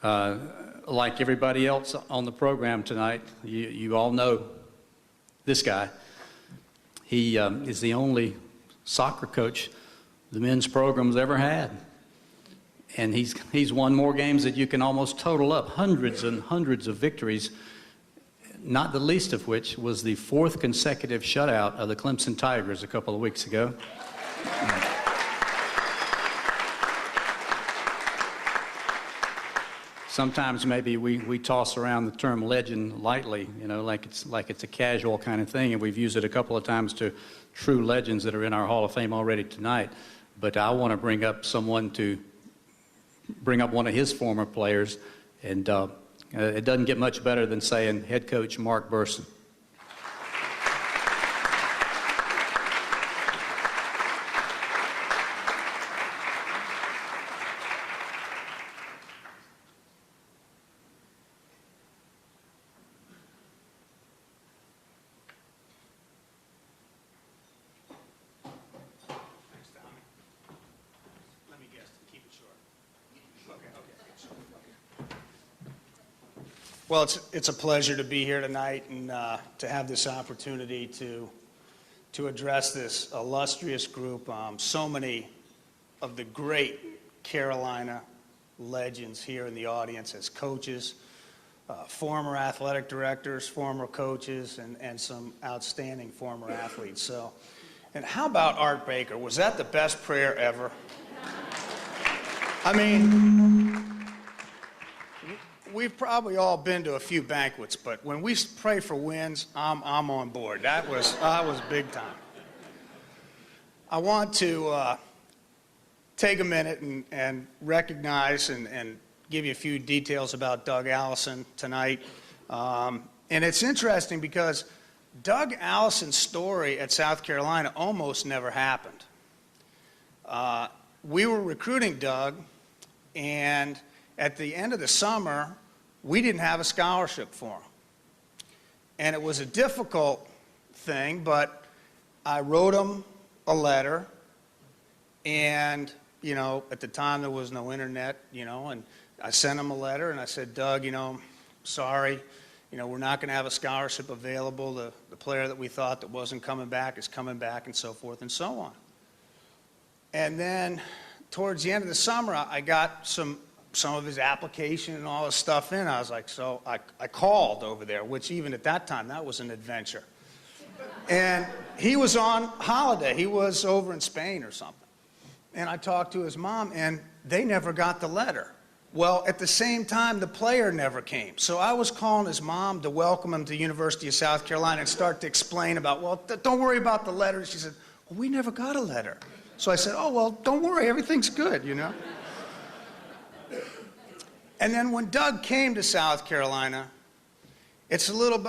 B: like everybody else on the program tonight, you all know this guy. He is the only soccer coach the men's program's ever had. And he's won more games that you can almost total up, hundreds and hundreds of victories, not the least of which was the fourth consecutive shutout of the Clemson Tigers a couple of weeks ago. Sometimes maybe we toss around the term legend lightly, you know, like it's a casual kind of thing, and we've used it a couple of times to true legends that are in our Hall of Fame already tonight. But I want to bring up one of his former players, and it doesn't get much better than saying head coach Mark Burson.
I: Well, it's a pleasure to be here tonight and to have this opportunity to address this illustrious group. So many of the great Carolina legends here in the audience as coaches, former athletic directors, former coaches, and some outstanding former athletes. So, and how about Art Baker? Was that the best prayer ever? I mean, we've probably all been to a few banquets, but when we pray for wins, I'm on board. That was big time. I want to take a minute and recognize and give you a few details about Doug Allison tonight. And it's interesting because Doug Allison's story at South Carolina almost never happened. We were recruiting Doug, and at the end of the summer, we didn't have a scholarship for him. And it was a difficult thing, but I wrote him a letter, and, at the time there was no internet, and I sent him a letter, and I said, Doug, sorry, we're not going to have a scholarship available. The player that we thought that wasn't coming back is coming back, and so forth and so on. And then towards the end of the summer, I got some of his application and all his stuff in. I was like, so I called over there, which even at that time, that was an adventure. And he was on holiday. He was over in Spain or something. And I talked to his mom, and they never got the letter. Well, at the same time, the player never came. So I was calling his mom to welcome him to the University of South Carolina and start to explain about, well, don't worry about the letter. She said, well, we never got a letter. So I said, oh, well, don't worry. Everything's good, And then when Doug came to South Carolina, it's a little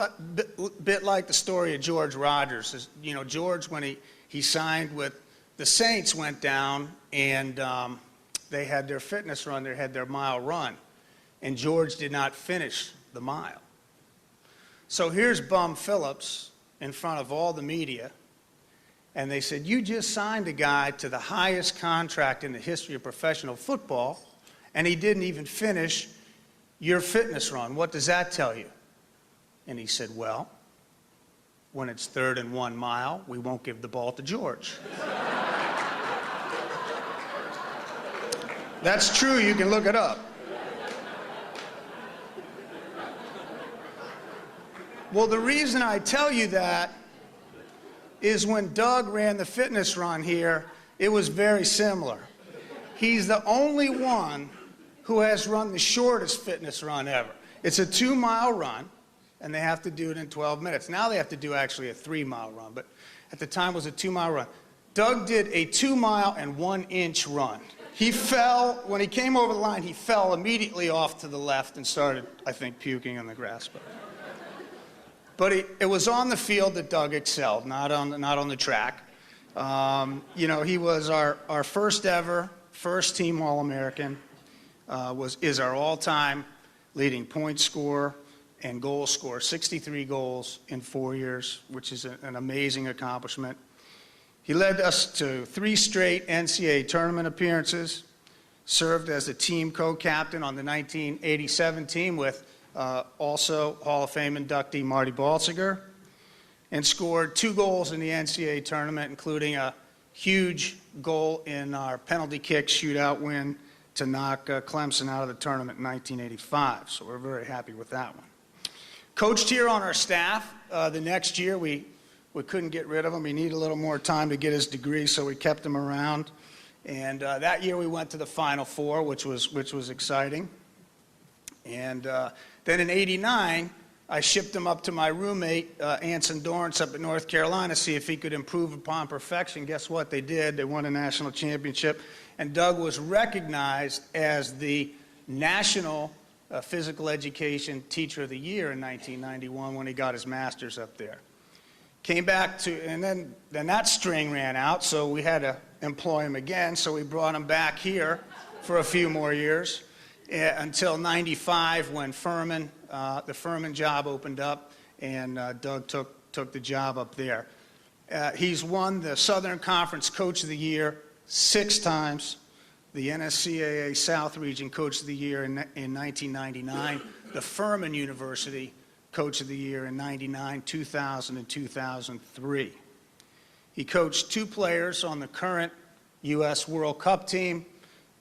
I: bit like the story of George Rogers. George, when he signed with the Saints, went down and they had their fitness run, they had their mile run, and George did not finish the mile. So here's Bum Phillips in front of all the media, and they said, you just signed a guy to the highest contract in the history of professional football, and he didn't even finish your fitness run. What does that tell you? And he said, well, when it's 3rd and 1 mile, we won't give the ball to George. That's true. You can look it up. Well, the reason I tell you that is when Doug ran the fitness run here, it was very similar. He's the only one who has run the shortest fitness run ever. It's a 2-mile run, and they have to do it in 12 minutes. Now they have to do actually a 3-mile run, but at the time it was a 2-mile run. Doug did a 2-mile and 1-inch run. He fell, when he came over the line, he fell immediately off to the left and started, I think, puking on the grass. But it was on the field that Doug excelled, not on the track. He was our first ever, first-team All-American, is our all-time leading point scorer and goal scorer, 63 goals in 4 years, which is an amazing accomplishment. He led us to 3 straight NCAA tournament appearances, served as the team co-captain on the 1987 team with also Hall of Fame inductee Marty Balsiger, and scored 2 goals in the NCAA tournament, including a huge goal in our penalty kick shootout win to knock Clemson out of the tournament in 1985. So we're very happy with that one. Coached here on our staff. The next year we couldn't get rid of him. He needed a little more time to get his degree, so we kept him around. And that year we went to the Final Four, which was exciting. And then in '89, I shipped him up to my roommate, Anson Dorrance, up in North Carolina, see if he could improve upon perfection. Guess what? They did. They won a national championship. And Doug was recognized as the National Physical Education Teacher of the Year in 1991 when he got his master's up there. Came back to, and then that string ran out, so we had to employ him again, so we brought him back here for a few more years until '95 when the Furman job opened up, and Doug took the job up there. He's won the Southern Conference Coach of the Year 6 times, the NSCAA South Region Coach of the Year in 1999, the Furman University Coach of the Year in '99, 2000, and 2003. He coached 2 players on the current U.S. World Cup team,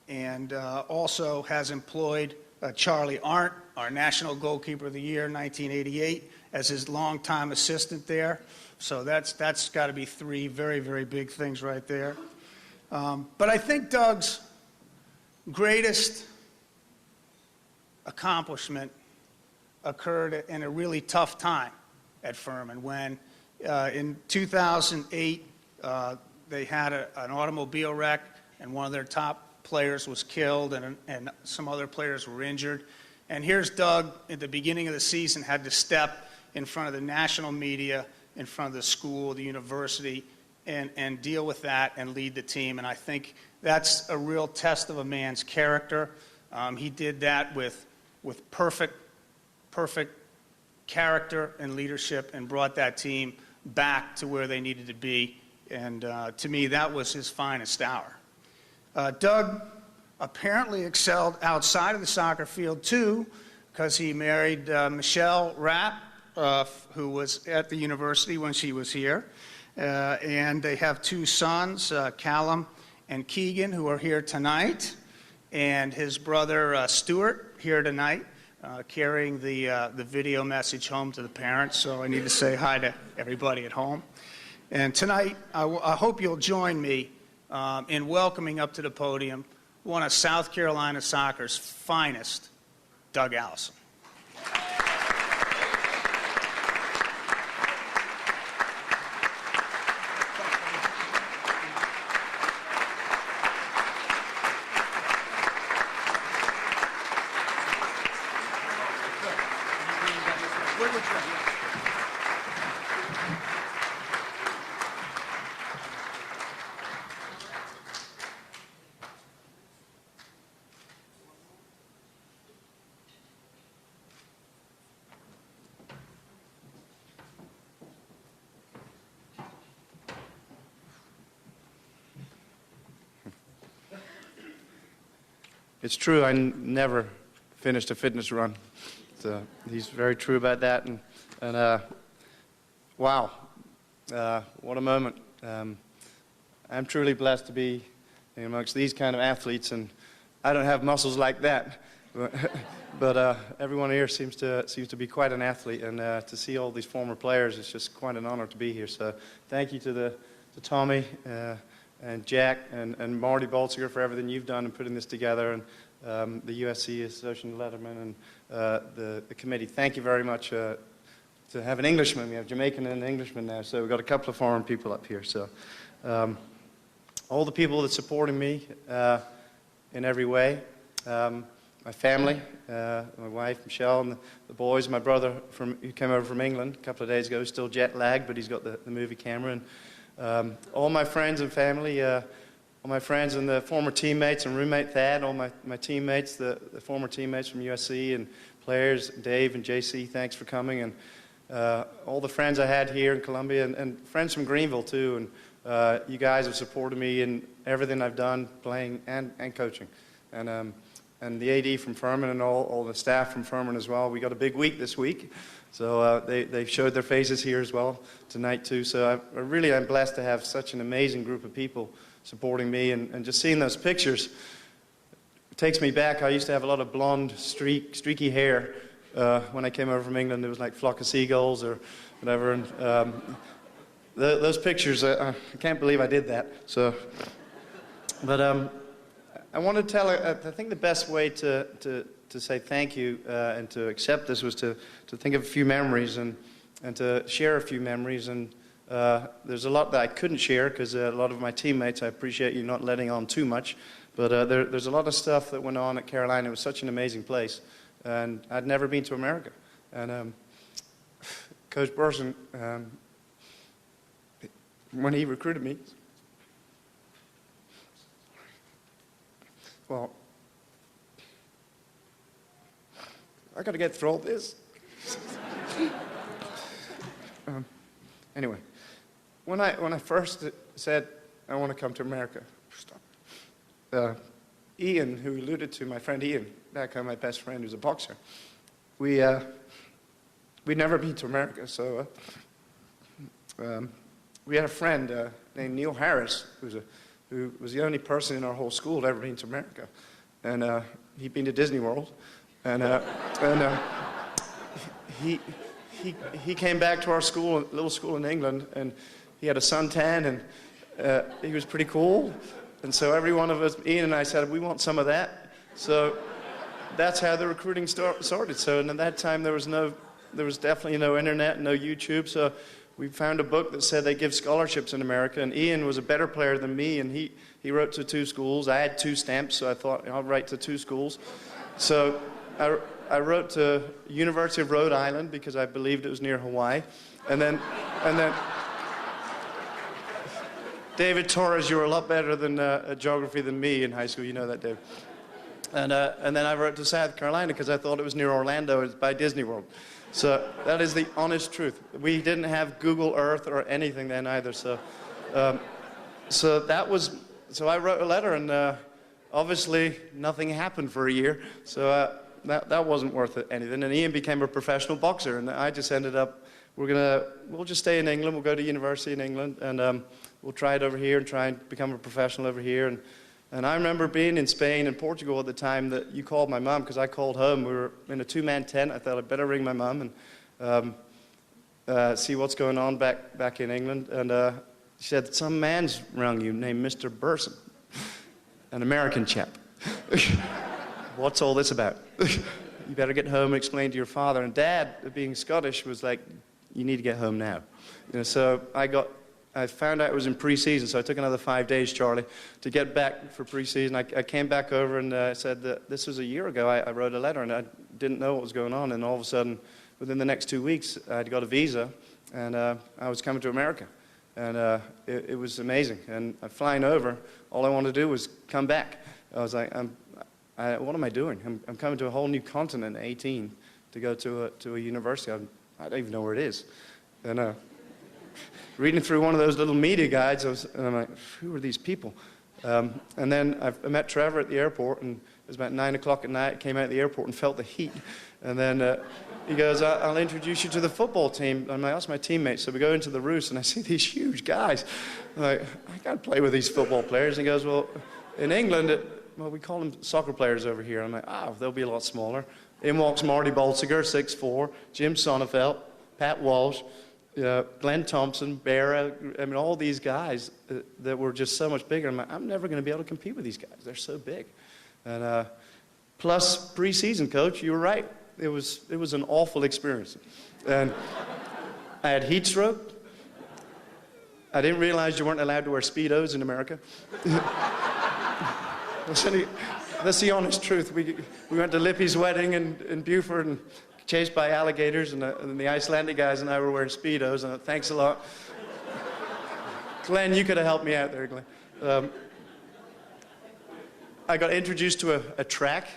I: and also has employed Charlie Arndt, our National Goalkeeper of the Year in 1988, as his longtime assistant there. So that's got to be 3 very, very big things right there. But I think Doug's greatest accomplishment occurred in a really tough time at Furman when in 2008 they had an automobile wreck and one of their top players was killed and some other players were injured. And here's Doug at the beginning of the season had to step in front of the national media, in front of the school, the university, and deal with that and lead the team. And I think that's a real test of a man's character. He did that with perfect character and leadership and brought that team back to where they needed to be. And to me, that was his finest hour. Doug apparently excelled outside of the soccer field, too, because he married Michelle Rapp, who was at the university when she was here. And they have two sons, Callum and Keegan, who are here tonight, and his brother Stuart here tonight, carrying the video message home to the parents. So I need to say hi to everybody at home. And tonight, I hope you'll join me in welcoming up to the podium one of South Carolina soccer's finest, Doug Allison.
J: It's true, I never finished a fitness run. So he's very true about that. And wow, what a moment. I'm truly blessed to be amongst these kind of athletes, and I don't have muscles like that. But everyone here seems to be quite an athlete, and to see all these former players, it's just quite an honor to be here. So thank you to Tommy and Jack and Marty Bolziger for everything you've done in putting this together, and the USC Association Letterman and the committee. Thank you very much to have an Englishman. We have Jamaican and an Englishman now, so we've got a couple of foreign people up here. So all the people that supported me in every way, my family, my wife, Michelle, and the boys, my brother who came over from England a couple of days ago, still jet lagged, but he's got the movie camera, and all my friends and family, all my friends and the former teammates and roommate Thad, all my teammates, the former teammates from USC and players, Dave and JC, thanks for coming, and all the friends I had here in Columbia, and friends from Greenville too, and you guys have supported me in everything I've done, playing and coaching, and the AD from Furman and all the staff from Furman as well. We got a big week this week, so they showed their faces here as well tonight too. So I really am blessed to have such an amazing group of people supporting me, and just seeing those pictures takes me back. I used to have a lot of blonde, streaky hair when I came over from England. It was like Flock of Seagulls or whatever, and those pictures, I can't believe I did that. So, but I want to tell, I think the best way to say thank you and to accept this was to think of a few memories and to share a few memories. And there's a lot that I couldn't share because a lot of my teammates, I appreciate you not letting on too much, but there's a lot of stuff that went on at Carolina. It was such an amazing place, and I'd never been to America. And Coach Burson, when he recruited me, well, I got to get through all this. Anyway, when I first said I want to come to America, Ian, who alluded to my friend Ian, back home, my best friend who's a boxer, we'd never been to America, so we had a friend named Neil Harris, who was the only person in our whole school to ever been to America, and he'd been to Disney World, and he came back to our school, little school in England, and he had a suntan, and he was pretty cool. And so every one of us, Ian and I said, we want some of that. So that's how the recruiting started. So and at that time, there was definitely no internet, no YouTube. So we found a book that said they give scholarships in America. And Ian was a better player than me, and he wrote to 2 schools. I had 2 stamps, so I thought I'll write to 2 schools. So I wrote to University of Rhode Island because I believed it was near Hawaii. And then David Torres, you were a lot better than geography than me in high school. You know that, Dave. And then I wrote to South Carolina because I thought it was near Orlando. It's by Disney World. So that is the honest truth. We didn't have Google Earth or anything then either. So I wrote a letter, and obviously nothing happened for a year. So that wasn't worth anything. And Ian became a professional boxer, and I just ended up, we'll just stay in England. We'll go to university in England, and we'll try it over here and try and become a professional over here. And I remember being in Spain and Portugal at the time that you called my mom, because I called home. We were in a 2-man tent. I thought I'd better ring my mom and see what's going on back in England. And she said, some man's rung you named Mr. Burson, an American chap. What's all this about? You better get home and explain to your father. And Dad, being Scottish, was like, you need to get home now. So I found out it was in pre-season, so I took another 5 days, Charlie, to get back for pre-season. I came back over and said that this was a year ago. I wrote a letter, and I didn't know what was going on. And all of a sudden, within the next 2 weeks, I got a visa, and I was coming to America. And it was amazing. And flying over, all I wanted to do was come back. I was like, what am I doing? I'm coming to a whole new continent at 18 to go to a university. I don't even know where it is. And reading through one of those little media guides, and I'm like, who are these people? And then I met Trevor at the airport, and it was about 9 o'clock at night. I came out of the airport and felt the heat. And then he goes, I'll introduce you to the football team. I'm like, that's my teammates. So we go into the roost, and I see these huge guys. I'm like, I can't play with these football players. And he goes, well, in England, we call them soccer players over here. I'm like, they'll be a lot smaller. In walks Marty Bolsiger, 6'4", Jim Sonnefeld, Pat Walsh, Glenn Thompson, Barra, all these guys that were just so much bigger. I'm like, I'm never going to be able to compete with these guys. They're so big. And plus preseason, coach, you were right. It was an awful experience. And I had heat stroke. I didn't realize you weren't allowed to wear Speedos in America. That's the honest truth. We went to Lippy's wedding in Beaufort and chased by alligators, and the Icelandic guys and I were wearing Speedos, and thanks a lot. Glenn, you could have helped me out there, Glenn. I got introduced to a track.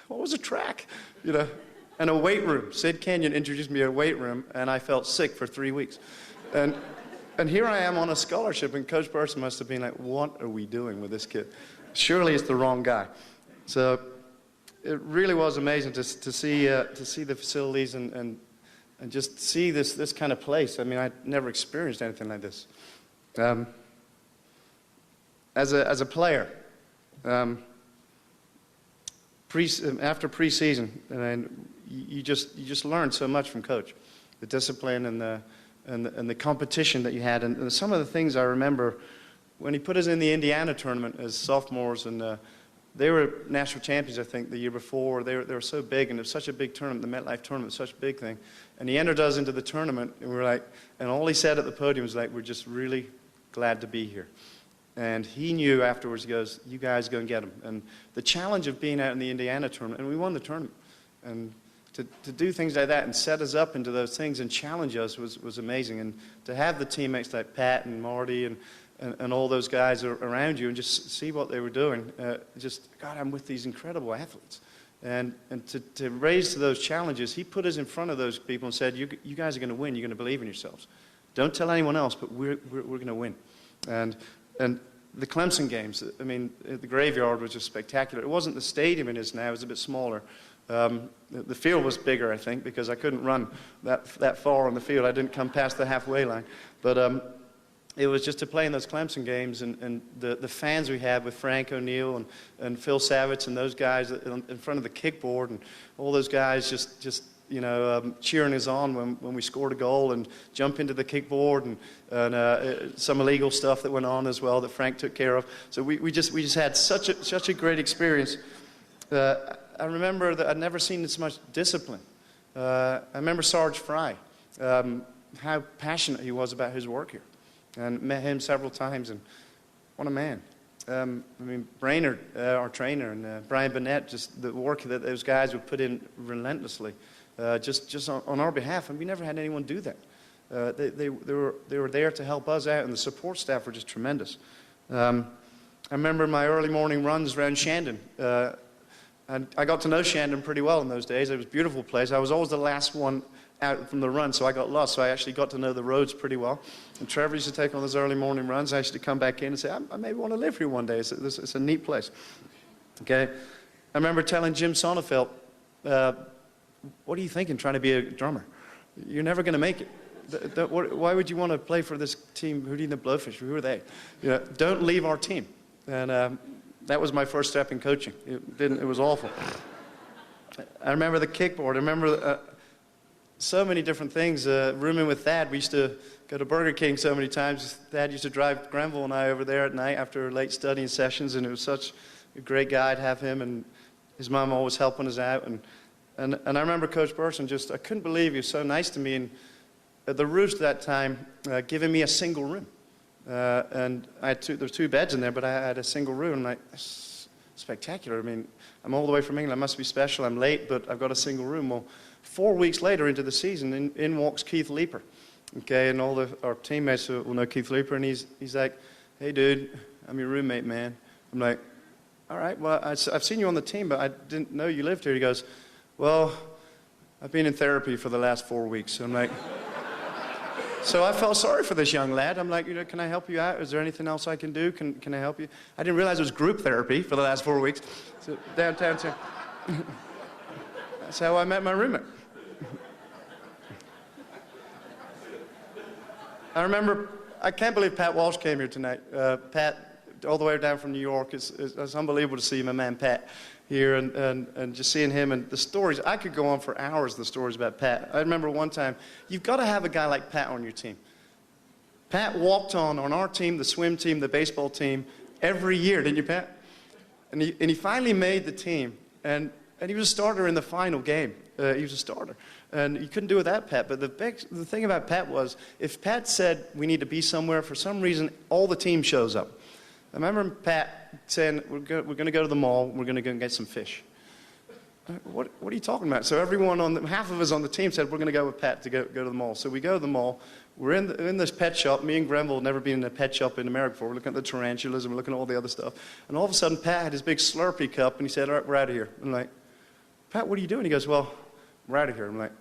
J: What was a track? And a weight room. Sid Kenyon introduced me to a weight room, and I felt sick for 3 weeks. And here I am on a scholarship, and Coach Burson must have been like, what are we doing with this kid? Surely it's the wrong guy. So it really was amazing to see the facilities and just see this kind of place. I mean, I'd never experienced anything like this. As a player, after preseason, you just learn so much from Coach, the discipline and the competition that you had, and some of the things I remember when he put us in the Indiana tournament as sophomores, and they were national champions, I think, the year before. They were so big, and it was such a big tournament. The MetLife tournament was such a big thing. And he entered us into the tournament, and we were like, and all he said at the podium was like, we're just really glad to be here. And he knew afterwards, he goes, you guys go and get them. And the challenge of being out in the Indiana tournament, and we won the tournament. And to do things like that and set us up into those things and challenge us was amazing. And to have the teammates like Pat and Marty and all those guys around you and just see what they were doing, God, I'm with these incredible athletes. And to raise to those challenges, he put us in front of those people and said, you guys are going to win. You're going to believe in yourselves. Don't tell anyone else, but we're going to win. And the Clemson games, I mean, the graveyard was just spectacular. It wasn't the stadium it is now. It was a bit smaller. The field was bigger, I think, because I couldn't run that far on the field. I didn't come past the halfway line. But it was just to play in those Clemson games, and the fans we had with Frank O'Neill and Phil Savitz and those guys in front of the kickboard, and all those guys just cheering us on when we scored a goal and jump into the kickboard and some illegal stuff that went on as well that Frank took care of. So we just had such a great experience. I remember that I'd never seen this much discipline. I remember Sarge Fry, how passionate he was about his work here, and met him several times, and what a man. Brainerd, our trainer, and Brian Burnett, just the work that those guys would put in relentlessly, just on our behalf, and we never had anyone do that. They were there to help us out, and the support staff were just tremendous. I remember my early morning runs around Shandon. And I got to know Shandon pretty well in those days. It was a beautiful place. I was always the last one out from the run, so I got lost. So I actually got to know the roads pretty well. And Trevor used to take on those early morning runs. I used to come back in and say, I maybe want to live here one day. It's a neat place. Okay. I remember telling Jim Sonnefeld, what are you thinking trying to be a drummer? You're never going to make it. Why would you want to play for this team, Hootie and the Blowfish? Who are they? Don't leave our team. And that was my first step in coaching. It was awful. I remember the kickboard. I remember so many different things. Rooming with Thad, we used to go to Burger King so many times. Thad used to drive Granville and I over there at night after late studying sessions, and it was such a great guy to have him, and his mom always helping us out. And I remember Coach Burson I couldn't believe he was so nice to me. And at the Roost that time, giving me a single room. And there were 2 beds in there, but I had a single room. Like, spectacular. I'm all the way from England. I must be special. I'm late, but I've got a single room. Well, 4 weeks later into the season, in walks Keith Leeper. Okay, and all our teammates will know Keith Leeper, and he's like, hey, dude, I'm your roommate, man. I'm like, all right, well, I've seen you on the team, but I didn't know you lived here. He goes, well, I've been in therapy for the last 4 weeks. I'm like... So I felt sorry for this young lad. I'm like, can I help you out? Is there anything else I can do? Can I help you? I didn't realize it was group therapy for the last 4 weeks. So downtown, that's how I met my roommate. I remember, I can't believe Pat Walsh came here tonight. Pat, all the way down from New York, it's unbelievable to see my man Pat here and just seeing him and the stories. I could go on for hours, the stories about Pat. I remember one time, you've got to have a guy like Pat on your team. Pat walked on our team, the swim team, the baseball team, every year, didn't you, Pat? And he finally made the team, and he was a starter in the final game. He was a starter. And you couldn't do it without Pat. But the thing about Pat was, if Pat said we need to be somewhere, for some reason, all the team shows up. I remember Pat saying, we're going to go to the mall, we're going to go and get some fish. What are you talking about? So half of us on the team said, we're going to go with Pat to go to the mall. So we go to the mall. We're in this pet shop. Me and Grenville had never been in a pet shop in America before. We're looking at the tarantulas and we're looking at all the other stuff. And all of a sudden, Pat had his big Slurpee cup, and he said, all right, we're out of here. I'm like, Pat, what are you doing? He goes, well, we're out of here. I'm like,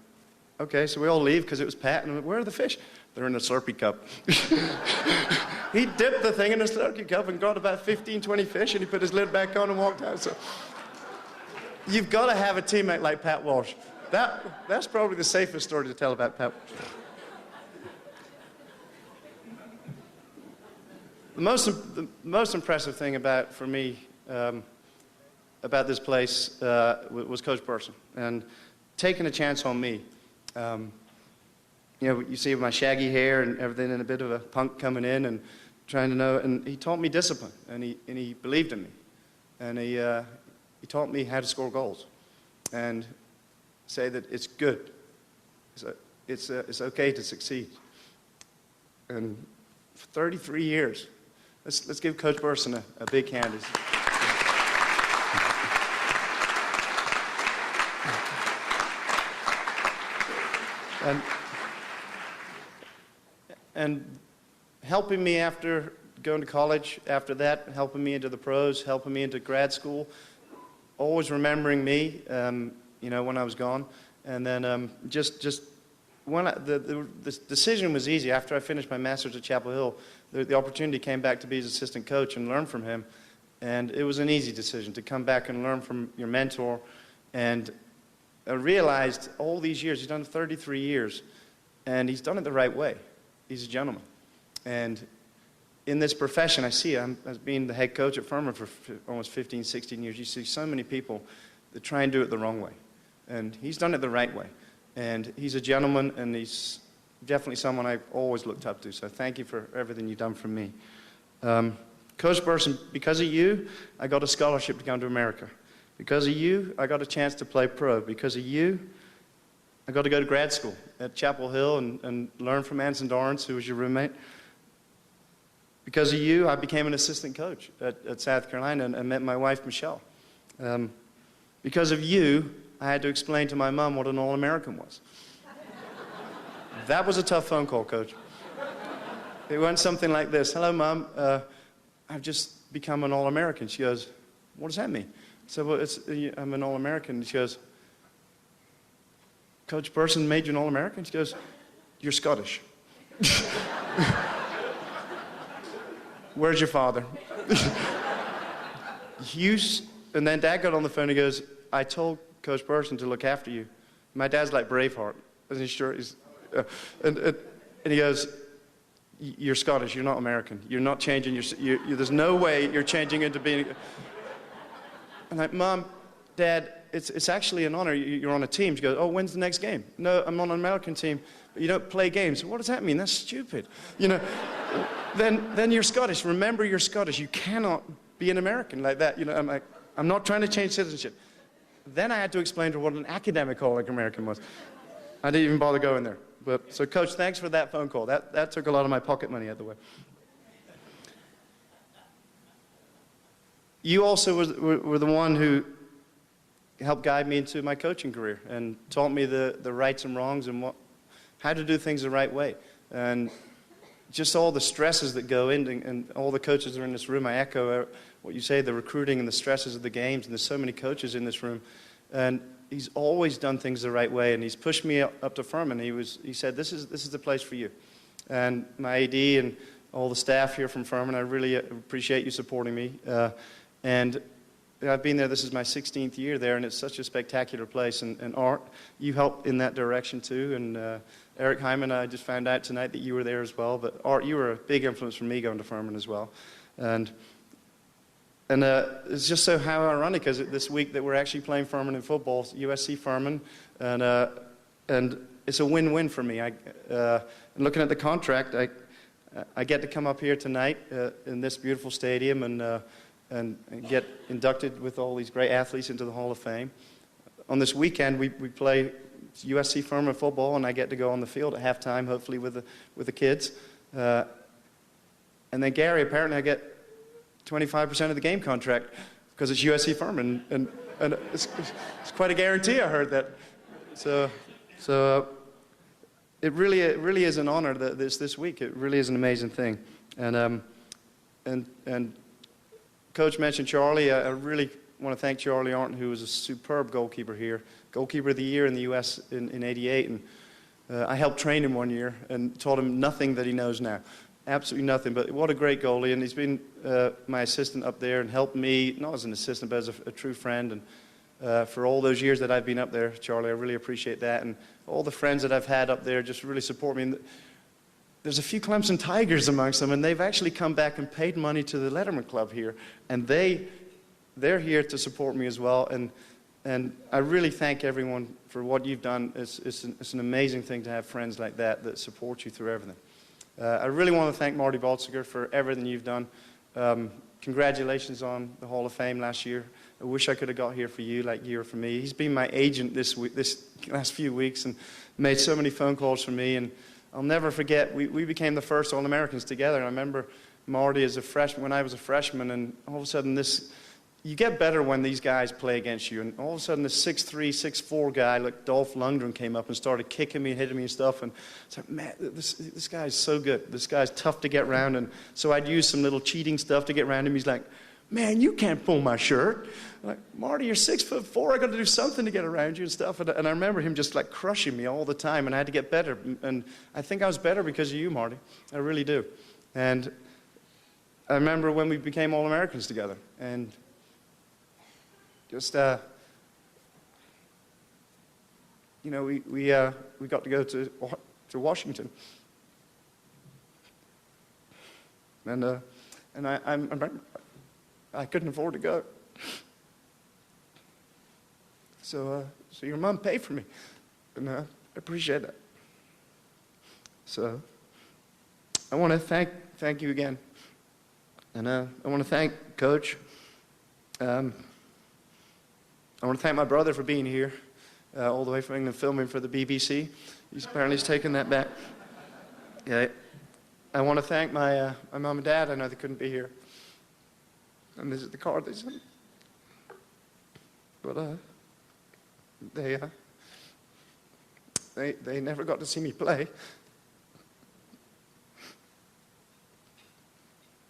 J: okay. So we all leave because it was Pat. And I'm like, where are the fish? They're in a Slurpee cup. He dipped the thing in a Slurpee cup and got about 15, 20 fish, and he put his lid back on and walked out. So you've got to have a teammate like Pat Walsh. That's probably the safest story to tell about Pat Walsh. The most impressive thing for me about this place was Coach Burson and taking a chance on me. You see my shaggy hair and everything, and a bit of a punk coming in and trying to know. And he taught me discipline, and he believed in me, and he taught me how to score goals, and say that it's good. It's okay to succeed. And for 33 years, let's give Coach Burson a big hand. And helping me after going to college, after that, helping me into the pros, helping me into grad school, always remembering me, when I was gone. And then when the decision was easy. After I finished my master's at Chapel Hill, the opportunity came back to be his assistant coach and learn from him. And it was an easy decision to come back and learn from your mentor. And I realized all these years, he's done 33 years, and he's done it the right way. He's a gentleman. And in this profession, I see, as being the head coach at Furman for almost 15, 16 years, you see so many people that try and do it the wrong way. And he's done it the right way. And he's a gentleman, and he's definitely someone I've always looked up to. So thank you for everything you've done for me. Coach Burson, because of you, I got a scholarship to come to America. Because of you, I got a chance to play pro. Because of you, I got to go to grad school at Chapel Hill and learn from Anson Dorrance, who was your roommate. Because of you, I became an assistant coach at South Carolina and met my wife, Michelle. Because of you, I had to explain to my mom what an All-American was. That was a tough phone call, Coach. It went something like this. Hello, Mom. I've just become an All-American. She goes, what does that mean? I said, well, I'm an All-American. She goes, Coach Burson made you an All-American? She goes, you're Scottish. Where's your father? And then Dad got on the phone and he goes, I told Coach Burson to look after you. My dad's like Braveheart. Isn't he sure? And he goes, you're Scottish, you're not American. You're not changing, there's no way you're changing into being... I'm like, Mom, Dad, it's actually an honor. You're on a team. She goes, oh, when's the next game? No, I'm on an American team, but you don't play games. What does that mean? That's stupid. You know, then you're Scottish. Remember you're Scottish. You cannot be an American like that. You know, I'm like, I'm not trying to change citizenship. Then I had to explain to her what an academic All-American was. I didn't even bother going there. But, so, Coach, thanks for that phone call. That took a lot of my pocket money out of the way. You also were the one who helped guide me into my coaching career and taught me the rights and wrongs and how to do things the right way. And just all the stresses that go in, and all the coaches that are in this room, I echo what you say, the recruiting and the stresses of the games, and there's so many coaches in this room. And he's always done things the right way, and he's pushed me up to Furman. He said, this is the place for you. And my AD and all the staff here from Furman, I really appreciate you supporting me. And I've been there, this is my 16th year there, and it's such a spectacular place. And Art, you helped in that direction too. And Eric Hyman, I just found out tonight that you were there as well. But Art, you were a big influence for me going to Furman as well. And it's just so how ironic is it this week that we're actually playing Furman in football, USC Furman, and it's a win-win for me. Looking at the contract, I get to come up here tonight in this beautiful stadium and get inducted with all these great athletes into the Hall of Fame. On this weekend, we play USC Furman football, and I get to go on the field at halftime, hopefully with the kids. And then Gary, apparently I get 25% of the game contract because it's USC Furman, and it's quite a guarantee. I heard that. So it really is an honor that this week. It really is an amazing thing. And Coach mentioned Charlie. I really want to thank Charlie Arnton, who was a superb goalkeeper here, goalkeeper of the year in the U.S. in '88, and I helped train him one year and taught him nothing that he knows now. Absolutely nothing, but what a great goalie, and he's been my assistant up there and helped me, not as an assistant, but as a true friend. And for all those years that I've been up there, Charlie, I really appreciate that. And all the friends that I've had up there just really support me. And there's a few Clemson Tigers amongst them, and they've actually come back and paid money to the Letterman Club here, and they're here to support me as well. And I really thank everyone for what you've done. It's an amazing thing to have friends like that support you through everything. I really want to thank Marty Baltziger for everything you've done. Congratulations on the Hall of Fame last year. I wish I could have got here for you like you were for me. He's been my agent this last few weeks and made so many phone calls for me. And I'll never forget, we became the first All-Americans together. And I remember Marty as a freshman, when I was a freshman, and all of a sudden you get better when these guys play against you. And all of a sudden this 6'3", 6'4" guy like Dolph Lundgren came up and started kicking me and hitting me and stuff. And it's like, man, this guy's so good. This guy's tough to get around. And so I'd use some little cheating stuff to get around him. He's like, man, you can't pull my shirt. I'm like, Marty, you're 6'4". I got to do something to get around you and stuff. And I remember him just like crushing me all the time. And I had to get better. And I think I was better because of you, Marty. I really do. And I remember when we became All-Americans together. And just, you know, we got to go to Washington, and I couldn't afford to go, so your mom paid for me, and appreciate that. So I want to thank you again. And I want to thank Coach. I want to thank my brother for being here, all the way from England, filming for the BBC. He's taken that back. Yeah, I want to thank my mom and dad. I know they couldn't be here. And this is the card they sent. But they never got to see me play.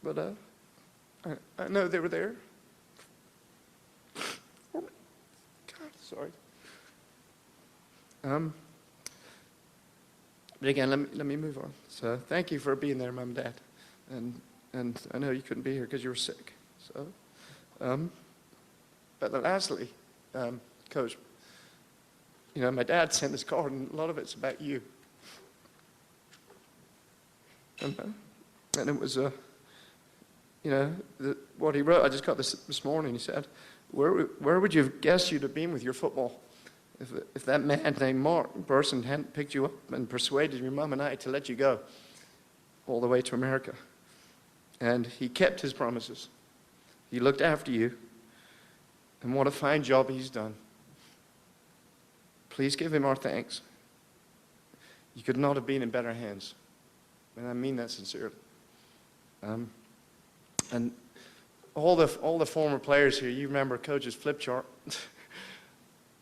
J: But I know they were there. Oh, God, sorry. But again, let me move on. So thank you for being there, Mom and Dad. And I know you couldn't be here because you were sick. So, but lastly, Coach, you know, my dad sent this card, and a lot of it's about you. And it was, you know, what he wrote. I just got this morning. He said, "Where would you have guessed you'd have been with your football if that man named Mark Burson hadn't picked you up and persuaded your mom and I to let you go all the way to America?" And he kept his promises. He looked after you. And what a fine job he's done. Please give him our thanks. You could not have been in better hands. And I mean that sincerely. And all the former players here, you remember Coach's flip chart.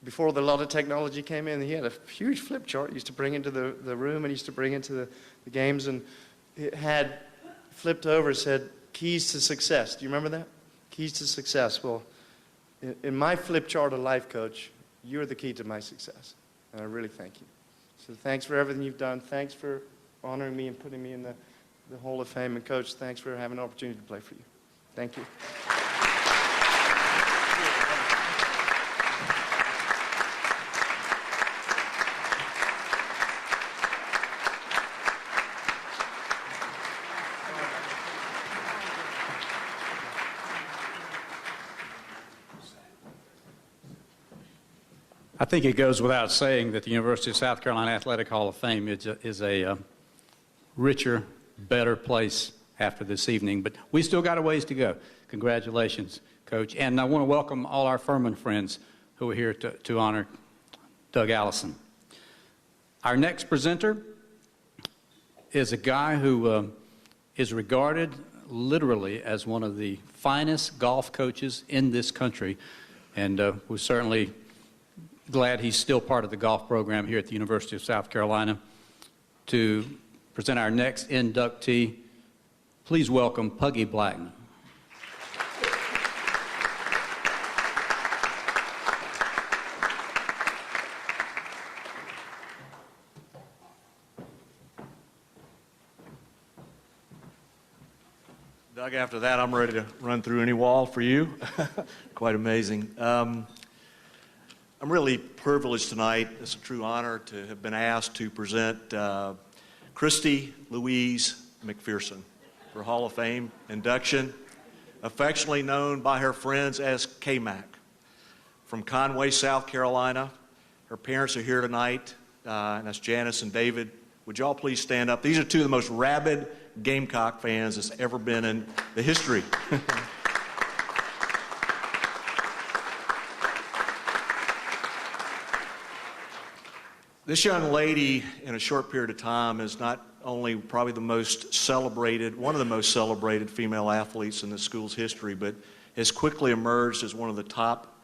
J: Before a lot of technology came in, he had a huge flip chart he used to bring into the room and he used to bring into the games. And it had flipped over, said, "Keys to success." Do you remember that? Keys to success. Well, in my flip chart of life, Coach, you're the key to my success. And I really thank you. So thanks for everything you've done. Thanks for honoring me and putting me in the Hall of Fame. And Coach, thanks for having an opportunity to play for you. Thank you.
B: I think it goes without saying that the University of South Carolina Athletic Hall of Fame is a richer, better place after this evening. But we still got a ways to go. Congratulations, Coach. And I want to welcome all our Furman friends who are here to honor Doug Allison. Our next presenter is a guy who is regarded literally as one of the finest golf coaches in this country. And we're certainly glad he's still part of the golf program here at the University of South Carolina. To present our next inductee, please welcome Puggy Blackman.
K: Doug, after that, I'm ready to run through any wall for you. Quite amazing. I'm really privileged tonight. It's a true honor to have been asked to present Christy Louise McPherson for Hall of Fame induction, affectionately known by her friends as K-Mac. From Conway, South Carolina. Her parents are here tonight, and that's Janice and David. Would y'all please stand up? These are two of the most rabid Gamecock fans that's ever been in the history. This young lady, in a short period of time, is not only probably the most celebrated, one of the most celebrated female athletes in the school's history, but has quickly emerged as one of the top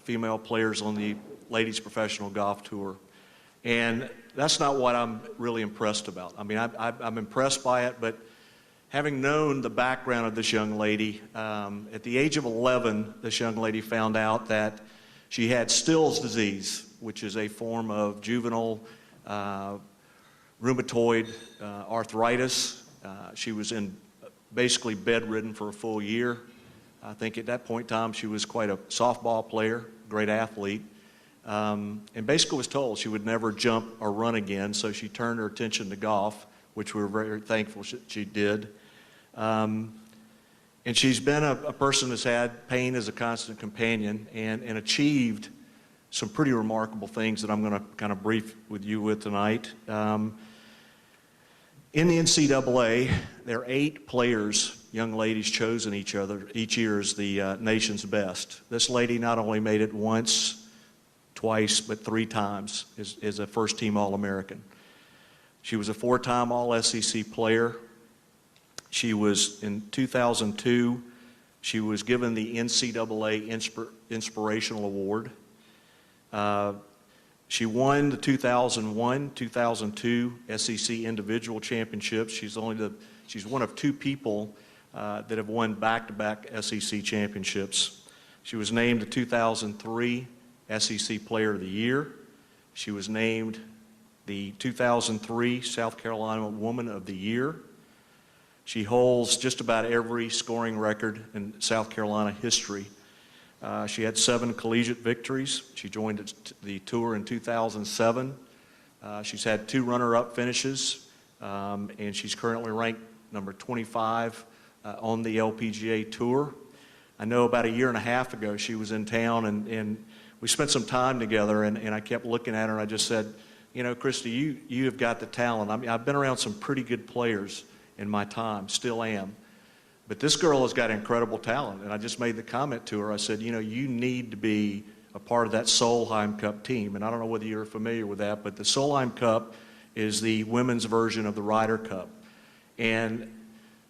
K: female players on the ladies' professional golf tour. And that's not what I'm really impressed about. I mean, I'm impressed by it, but having known the background of this young lady, at the age of 11, this young lady found out that she had Still's disease, which is a form of juvenile rheumatoid arthritis. She was basically bedridden for a full year. I think at that point in time she was quite a softball player, great athlete, and basically was told she would never jump or run again, so she turned her attention to golf, which we're very thankful she did. And she's been a person that's had pain as a constant companion and achieved some pretty remarkable things that I'm going to kind of brief with you with tonight. In the NCAA, there are 8 players, young ladies, chosen each year as the nation's best. This lady not only made it once, twice, but 3 times as a first-team All-American. She was a 4-time All-SEC player. She was, in 2002, she was given the NCAA Inspirational Award. She won the 2001, 2002 SEC Individual Championships. She's one of 2 people that have won back-to-back SEC championships. She was named the 2003 SEC Player of the Year. She was named the 2003 South Carolina Woman of the Year. She holds just about every scoring record in South Carolina history. She had 7 collegiate victories. She joined the tour in 2007. She's had 2 runner-up finishes, and she's currently ranked number 25 on the LPGA Tour. I know about a year and a half ago she was in town, and we spent some time together, and I kept looking at her, and I just said, you know, Christy, you have got the talent. I mean, I've been around some pretty good players in my time, still am. But this girl has got incredible talent, and I just made the comment to her. I said, you know, you need to be a part of that Solheim Cup team. And I don't know whether you're familiar with that, but the Solheim Cup is the women's version of the Ryder Cup. And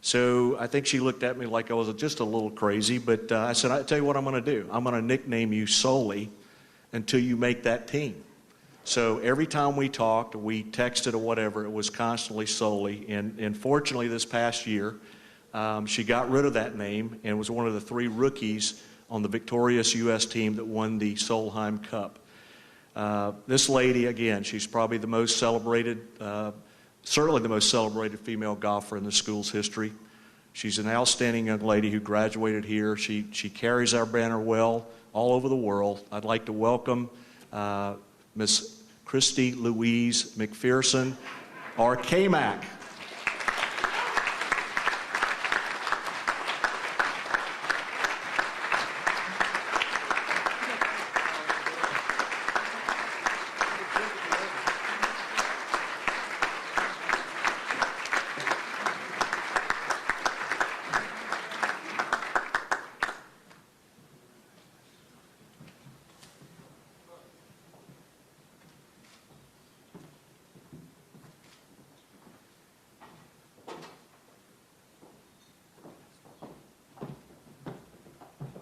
K: so I think she looked at me like I was just a little crazy, but I said, I tell you what I'm going to do. I'm going to nickname you Solly until you make that team. So every time we talked, we texted or whatever, it was constantly Solly. And fortunately, this past year, she got rid of that name and was one of the 3 rookies on the victorious U.S. team that won the Solheim Cup. This lady, again, she's probably the most celebrated, certainly the most celebrated female golfer in the school's history. She's an outstanding young lady who graduated here. She carries our banner well all over the world. I'd like to welcome Miss Christy Louise McPherson, or K-Mac.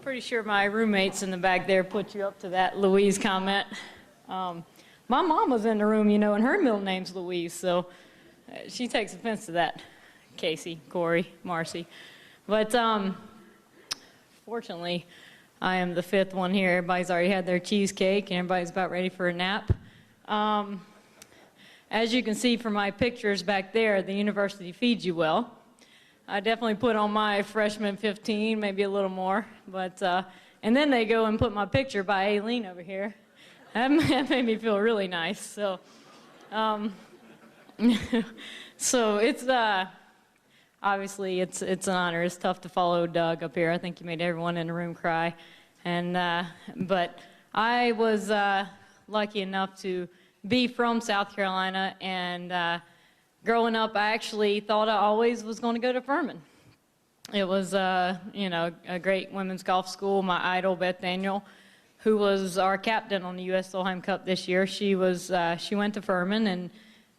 L: Pretty sure my roommates in the back there put you up to that Louise comment. My mom was in the room, you know, and her middle name's Louise, so she takes offense to that. Casey, Corey, Marcy. But fortunately, I am the 5th one here. Everybody's already had their cheesecake, and everybody's about ready for a nap. As you can see from my pictures back there, the university feeds you well. I definitely put on my freshman 15, maybe a little more. But and then they go and put my picture by Aileen over here. That made me feel really nice. So, so it's obviously it's an honor. It's tough to follow Doug up here. I think you made everyone in the room cry. And but I was lucky enough to be from South Carolina, and growing up, I actually thought I always was going to go to Furman. It was, you know, a great women's golf school. My idol, Beth Daniel, who was our captain on the U.S. Solheim Cup this year, she went to Furman,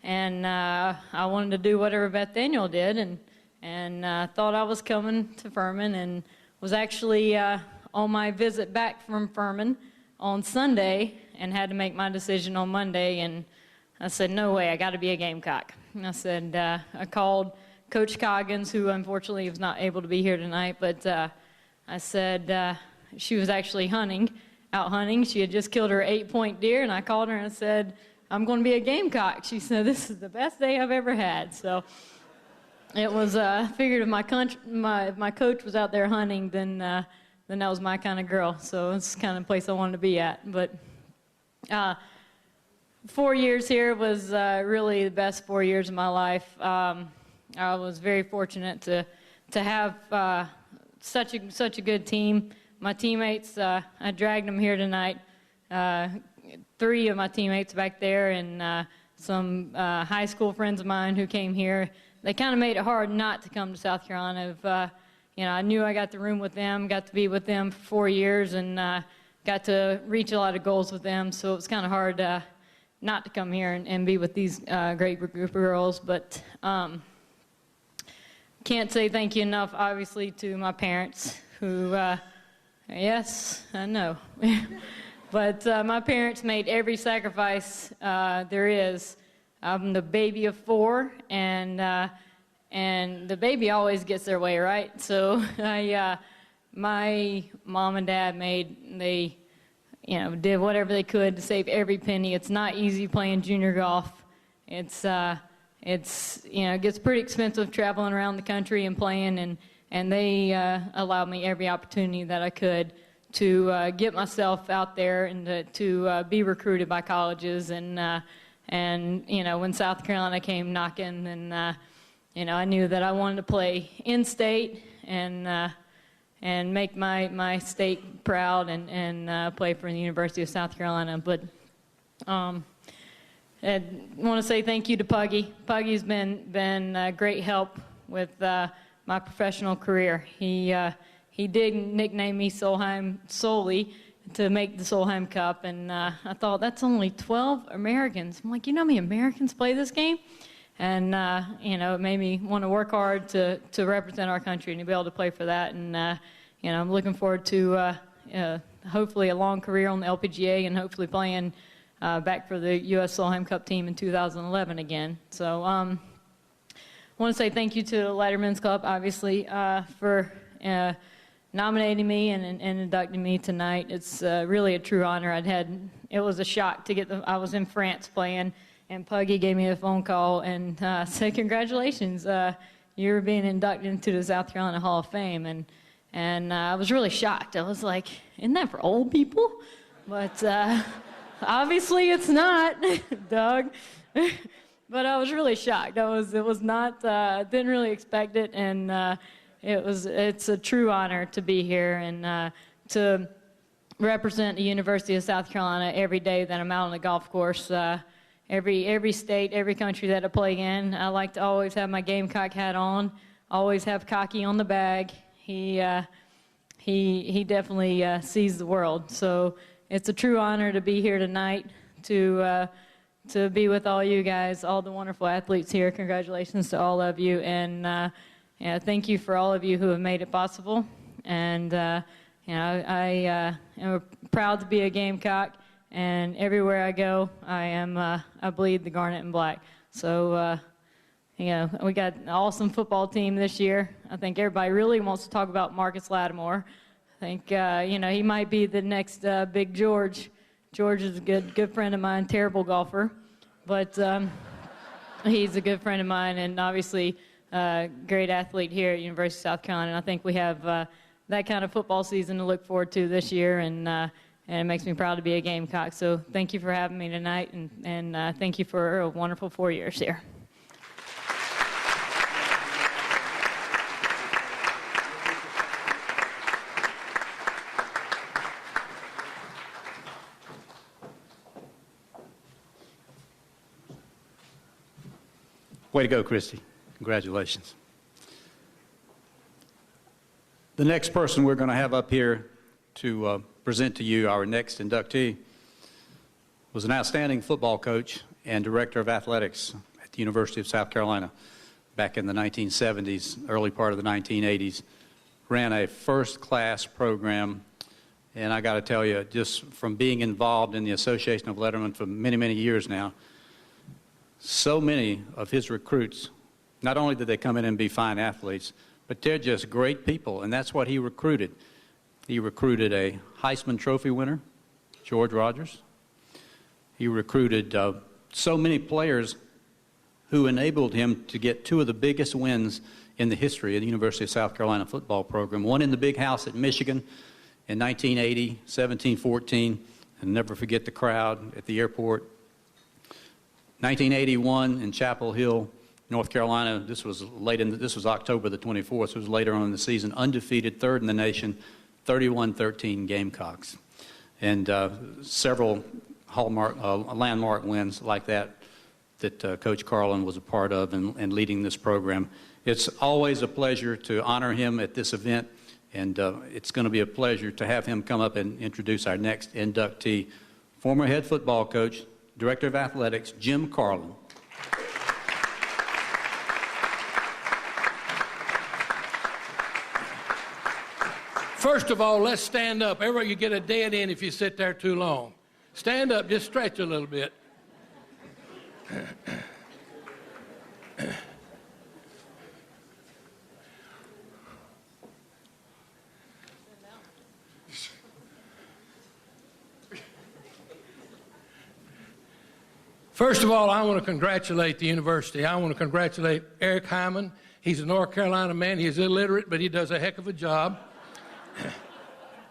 L: and I wanted to do whatever Beth Daniel did, and thought I was coming to Furman, and was actually on my visit back from Furman on Sunday, and had to make my decision on Monday, and I said, no way, I got to be a Gamecock. And I said, I called Coach Coggins, who unfortunately was not able to be here tonight, but I said she was actually out hunting. She had just killed her 8-point deer, and I called her and I said, I'm going to be a Gamecock. She said, this is the best day I've ever had. So it was, I figured if my coach was out there hunting, then that was my kind of girl. So it's the kind of place I wanted to be at. But 4 years here was really the best 4 years of my life. I was very fortunate to have such a good team. My teammates, I dragged them here tonight. 3 of my teammates back there and some high school friends of mine who came here. They kind of made it hard not to come to South Carolina. I knew I got the room with them, got to be with them for 4 years, and got to reach a lot of goals with them. So it was kind of hard not to come here and be with these great group of girls. But can't say thank you enough, obviously, to my parents who, yes, I know. But my parents made every sacrifice there is. I'm the baby of 4, and the baby always gets their way, right? So my mom and dad they did whatever they could to save every penny. It's not easy playing junior golf. It gets pretty expensive traveling around the country and playing, and they allowed me every opportunity that I could to get myself out there and to be recruited by colleges. And when South Carolina came knocking, then I knew that I wanted to play in-state and make my state proud and play for the University of South Carolina. But I want to say thank you to Puggy. Puggy's been great help with my professional career. He did nickname me Solheim solely to make the Solheim Cup, and I thought, that's only 12 Americans. I'm like, you know how many Americans play this game? And, it made me want to work hard to represent our country and to be able to play for that. And, I'm looking forward to hopefully a long career on the LPGA and hopefully playing back for the U.S. Solheim Cup team in 2011 again. So I want to say thank you to the Letterman's Club, obviously, for nominating me and inducting me tonight. It's really a true honor. It was a shock to get I was in France playing, and Puggy gave me a phone call and said, congratulations, you're being inducted into the South Carolina Hall of Fame. And I was really shocked. I was like, isn't that for old people? But obviously it's not, Doug. But I was really shocked. It was not, didn't really expect it, and it's a true honor to be here and to represent the University of South Carolina every day that I'm out on the golf course. Every state, every country that I play in, I like to always have my Gamecock hat on, always have Cocky on the bag. He definitely sees the world. So it's a true honor to be here tonight, to be with all you guys, all the wonderful athletes here. Congratulations to all of you, and thank you for all of you who have made it possible. And I am proud to be a Gamecock, and everywhere I go, I bleed the garnet and black. So we got an awesome football team this year. I think everybody really wants to talk about Marcus Lattimore. I think he might be the next Big George. George is a good friend of mine, terrible golfer, but he's a good friend of mine, and obviously great athlete here at University of South Carolina. And I think we have that kind of football season to look forward to this year, and it makes me proud to be a Gamecock. So thank you for having me tonight, and thank you for a wonderful 4 years here.
B: Way to go, Christy. Congratulations. The next person we're going to have up here to present to you, our next inductee, was an outstanding football coach and director of athletics at the University of South Carolina back in the 1970s, early part of the 1980s. Ran a first-class program, and I got to tell you, just from being involved in the Association of Lettermen for many, many years now, so many of his recruits, not only did they come in and be fine athletes, but they're just great people, and that's what he recruited. He recruited a Heisman Trophy winner, George Rogers. He recruited so many players who enabled him to get 2 of the biggest wins in the history of the University of South Carolina football program. One in the big house at Michigan in 1980, 17-14, and never forget the crowd at the airport. 1981 in Chapel Hill, North Carolina. This was October the 24th. So it was later on in the season. Undefeated, 3rd in the nation, 31-13 Gamecocks. and several landmark wins like that Coach Carlin was a part of and leading this program. It's always a pleasure to honor him at this event, and it's going to be a pleasure to have him come up and introduce our next inductee, former head football coach, Director of Athletics, Jim Carlin.
M: First of all, let's stand up. Everybody, you get a dead end if you sit there too long. Stand up, just stretch a little bit. First of all, I want to congratulate the university. I want to congratulate Eric Hyman. He's a North Carolina man. He's illiterate, but he does a heck of a job.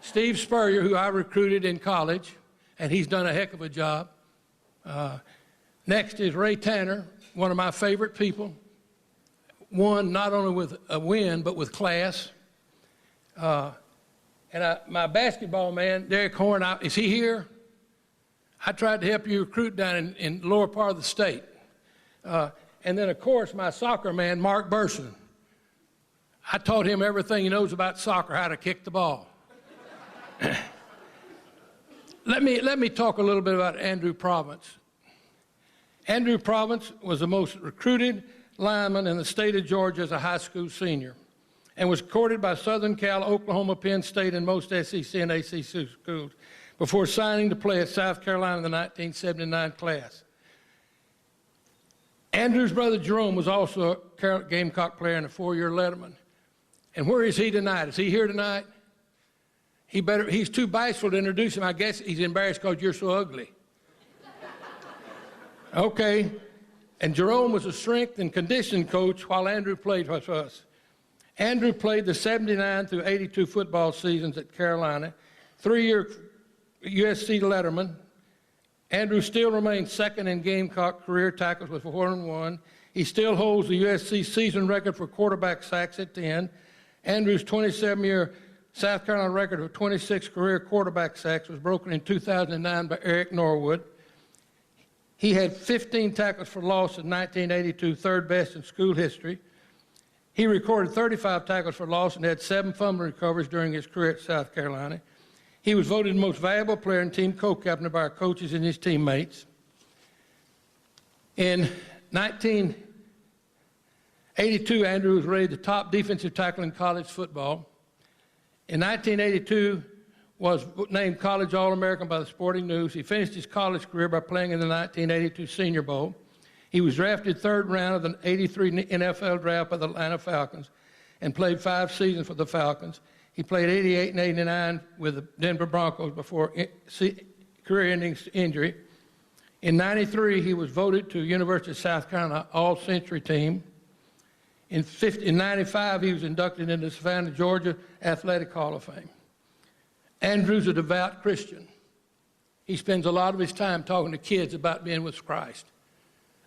M: Steve Spurrier, who I recruited in college, and he's done a heck of a job. Next is Ray Tanner, one of my favorite people. Won not only with a win, but with class. My basketball man, Derek Horn, is he here? I tried to help you recruit down in the lower part of the state. And then, of course, my soccer man, Mark Burson. I taught him everything he knows about soccer, how to kick the ball. Let me talk a little bit about Andrew Province. Andrew Province was the most recruited lineman in the state of Georgia as a high school senior and was courted by Southern Cal, Oklahoma, Penn State, and most SEC and ACC schools before signing to play at South Carolina in the 1979 class. Andrew's brother Jerome was also a Gamecock player and a four-year letterman. And where is he tonight? Is he here tonight? He's too bashful to introduce him. I guess he's embarrassed because you're so ugly. Okay. And Jerome was a strength and conditioning coach while Andrew played with us. Andrew played the 79 through 82 football seasons at Carolina, 3-year USC letterman. Andrew still remains second in Gamecock career tackles with 401. He still holds the USC season record for quarterback sacks at 10. Andrew's 27-year South Carolina record of 26 career quarterback sacks was broken in 2009 by Eric Norwood. He had 15 tackles for loss in 1982, third best in school history. He recorded 35 tackles for loss and had 7 fumble recoveries during his career at South Carolina. He was voted the most valuable player and team co-captain by our coaches and his teammates. In 1982, Andrew was rated the top defensive tackle in college football. In 1982, was named College All-American by the Sporting News. He finished his college career by playing in the 1982 Senior Bowl. He was drafted 3rd round of the 83 NFL draft by the Atlanta Falcons and played 5 seasons for the Falcons. He played 88 and 89 with the Denver Broncos before career-ending injury. In 93, he was voted to University of South Carolina All-Century Team. In 95, he was inducted into the Savannah, Georgia Athletic Hall of Fame. Andrew's a devout Christian. He spends a lot of his time talking to kids about being with Christ.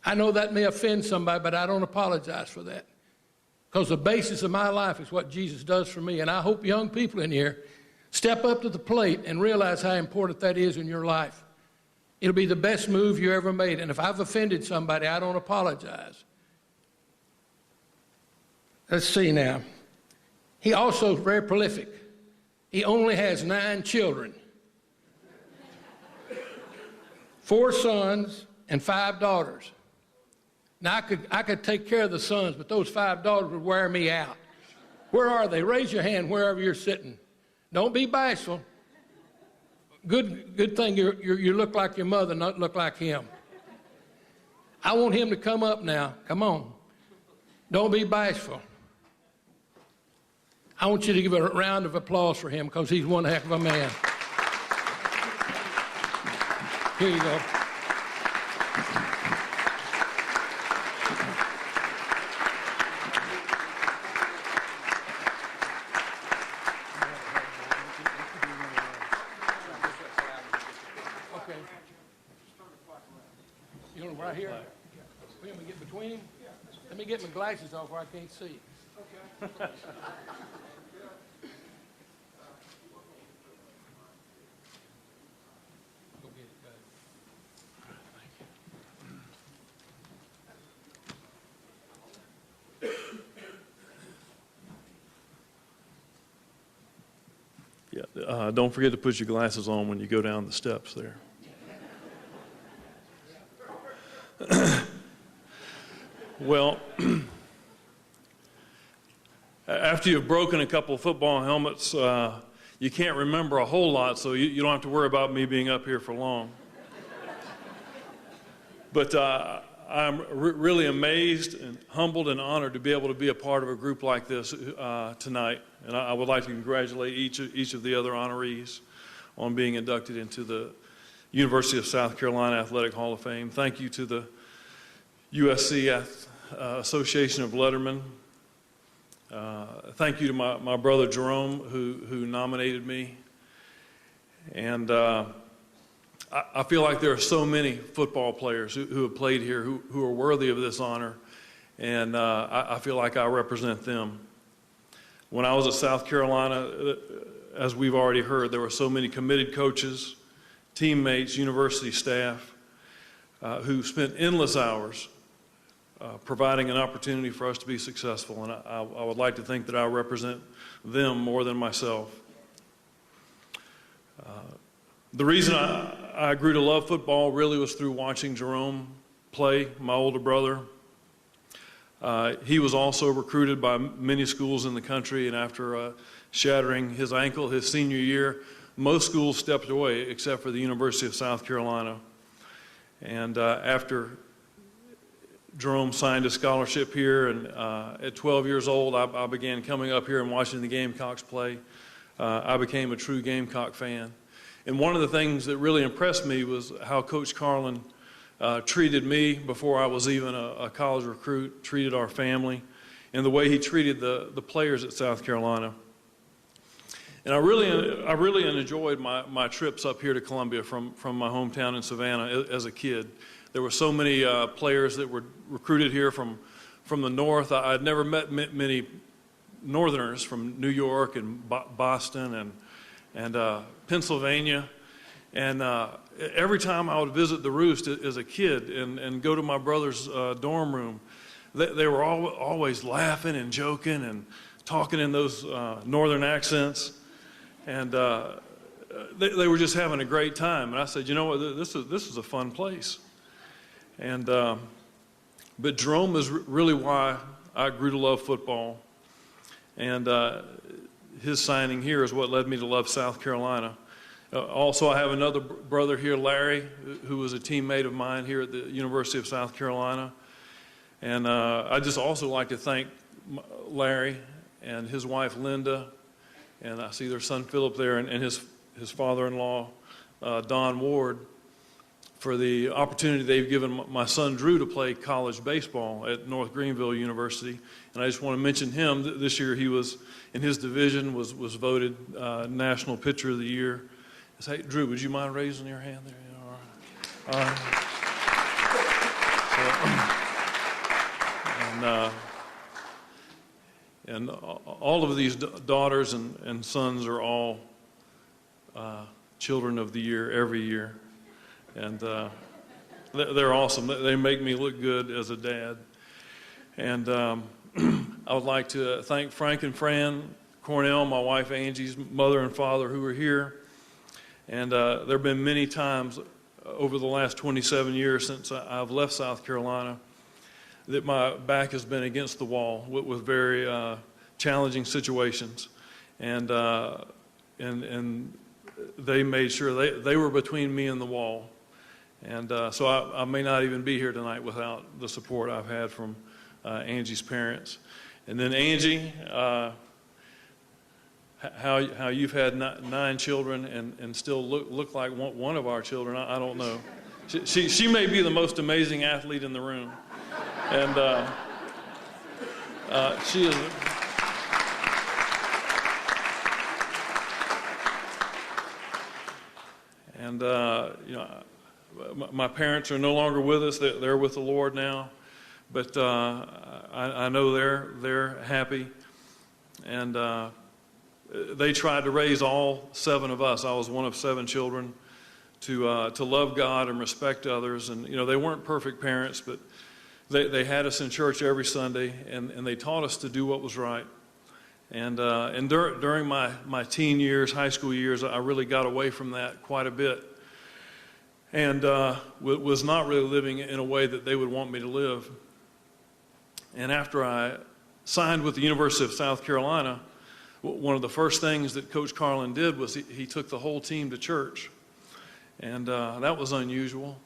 M: I know that may offend somebody, but I don't apologize for that. Because the basis of my life is what Jesus does for me. And I hope young people in here step up to the plate and realize how important that is in your life. It'll be the best move you ever made. And if I've offended somebody, I don't apologize. Let's see now. He also is very prolific. He only has 9 children, 4 sons and 5 daughters. Now, I could take care of the sons, but those 5 daughters would wear me out. Where are they? Raise your hand wherever you're sitting. Don't be bashful. Good thing you look like your mother, not look like him. I want him to come up now. Come on. Don't be bashful. I want you to give a round of applause for him because he's one heck of a man. Here you go. Okay. You want him right here? Let me get between him. Let me get my glasses off where I can't see. Okay.
N: don't forget to put your glasses on when you go down the steps there. Well, after you've broken a couple of football helmets, you can't remember a whole lot, so you don't have to worry about me being up here for long. But I'm really amazed and humbled and honored to be able to be a part of a group like this tonight. And I would like to congratulate each of the other honorees on being inducted into the University of South Carolina Athletic Hall of Fame. Thank you to the USC Association of Lettermen. Thank you to my brother Jerome, who nominated me. And I feel like there are so many football players who have played here who are worthy of this honor, and I feel like I represent them. When I was at South Carolina, as we've already heard, there were so many committed coaches, teammates, university staff who spent endless hours providing an opportunity for us to be successful, and I would like to think that I represent them more than myself. The reason I grew to love football really was through watching Jerome play, my older brother. He was also recruited by many schools in the country, and after shattering his ankle his senior year, most schools stepped away except for the University of South Carolina. And after Jerome signed a scholarship here, and at 12 years old, I began coming up here and watching the Gamecocks play. I became a true Gamecock fan. And one of the things that really impressed me was how Coach Carlin treated me before I was even a college recruit, treated our family, and the way he treated the players at South Carolina. And I really enjoyed my trips up here to Columbia from my hometown in Savannah as a kid. There were so many players that were recruited here from the north. I'd never met many northerners from New York and Boston and Pennsylvania. And every time I would visit the Roost as a kid and go to my brother's dorm room, they were always laughing and joking and talking in those northern accents. And they were just having a great time. And I said, you know what, this is a fun place. And but Jerome is really why I grew to love football. And his signing here is what led me to love South Carolina. Also, I have another brother here, Larry, who was a teammate of mine here at the University of South Carolina. And I just also like to thank Larry and his wife, Linda, and I see their son, Philip, there, and his father-in-law, Don Ward, for the opportunity they've given my son, Drew, to play college baseball at North Greenville University. And I just want to mention him. This year he was, in his division, was voted National Pitcher of the Year. Hey, Drew, would you mind raising your hand there? Yeah, all right. And all of these daughters and sons are all Children of the Year every year. And they're awesome. They make me look good as a dad. And I would like to thank Frank and Fran Cornell, my wife Angie's mother and father, who are here. And there have been many times over the last 27 years since I've left South Carolina that my back has been against the wall with very challenging situations. And they made sure they were between me and the wall. And so I may not even be here tonight without the support I've had from Angie's parents. And then Angie, how you've had 9 children and still look like one of our children, I don't know. She may be the most amazing athlete in the room. And she is... And, you know, my parents are no longer with us. They're with the Lord now. But I know they're happy. And they tried to raise all 7 of us. I was one of 7 children to love God and respect others. And, you know, they weren't perfect parents, but they had us in church every Sunday, and they taught us to do what was right. And during my teen years, high school years, I really got away from that quite a bit, and was not really living in a way that they would want me to live. And after I signed with the University of South Carolina, one of the first things that Coach Carlin did was he took the whole team to church, and that was unusual.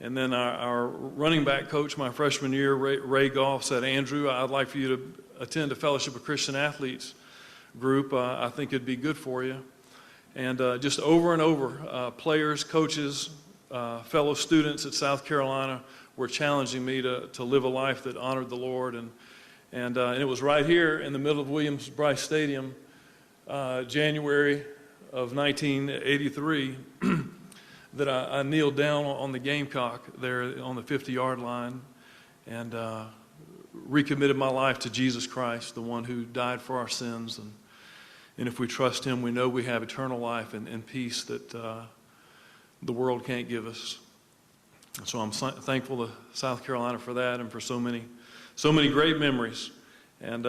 N: And then our running back coach my freshman year, Ray Goff, said, "Andrew, I'd like for you to attend a Fellowship of Christian Athletes group. I think it'd be good for you." And just over and over, players, coaches, fellow students at South Carolina were challenging me to live a life that honored the Lord. And it was right here in the middle of Williams-Brice Stadium, January of 1983, that I kneeled down on the Gamecock there on the 50-yard line and recommitted my life to Jesus Christ, the one who died for our sins. And if we trust him, we know we have eternal life and peace that the world can't give us. And so I'm thankful to South Carolina for that and for so many great memories. And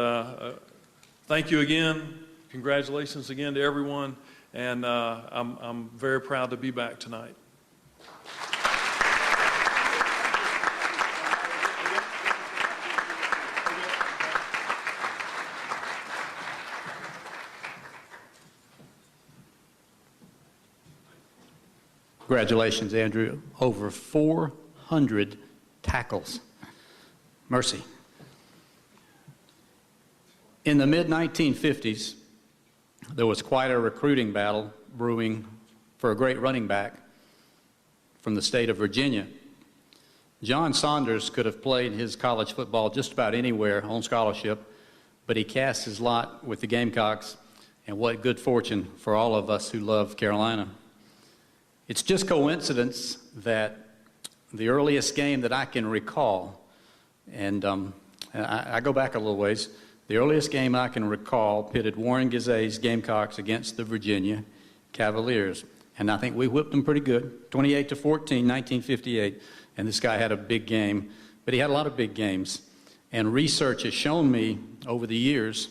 N: thank you again. Congratulations again to everyone. And I'm very proud to be back tonight.
B: Congratulations, Andrew. Over 400 tackles. Mercy. In the mid-1950s, there was quite a recruiting battle brewing for a great running back from the state of Virginia. John Saunders could have played his college football just about anywhere on scholarship, but he cast his lot with the Gamecocks, and what good fortune for all of us who love Carolina. It's just coincidence that the earliest game that I can recall, and I go back a little ways, the earliest game I can recall pitted Warren Gizay's Gamecocks against the Virginia Cavaliers. And I think we whipped them pretty good, 28-14, 1958. And this guy had a big game, but he had a lot of big games. And research has shown me over the years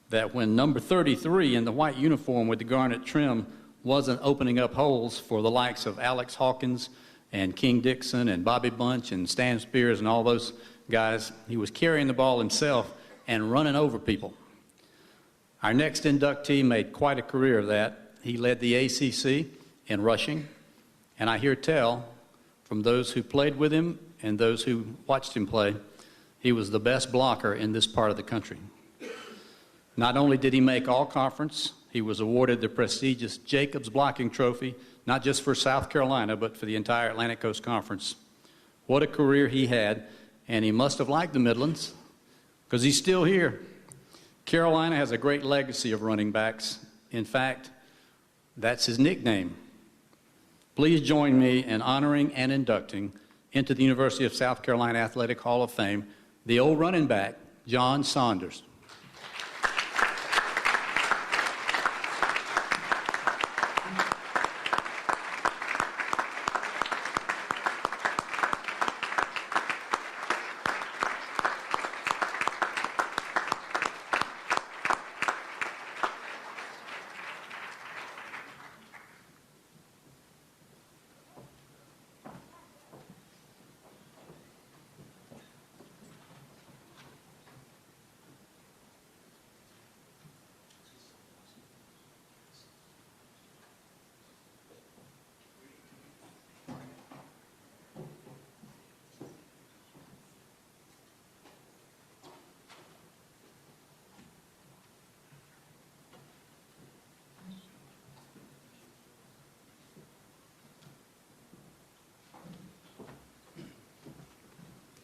B: that when number 33 in the white uniform with the garnet trim wasn't opening up holes for the likes of Alex Hawkins and King Dixon and Bobby Bunch and Stan Spears and all those guys, he was carrying the ball himself and running over people. Our next inductee made quite a career of that. He led the ACC in rushing, and I hear tell from those who played with him and those who watched him play, he was the best blocker in this part of the country. Not only did he make all-conference, he was awarded the prestigious Jacobs Blocking Trophy, not just for South Carolina, but for the entire Atlantic Coast Conference. What a career he had, and he must have liked the Midlands, because he's still here. Carolina has a great legacy of running backs. In fact, that's his nickname. Please join me in honoring and inducting into the University of South Carolina Athletic Hall of Fame the old running back, John Saunders.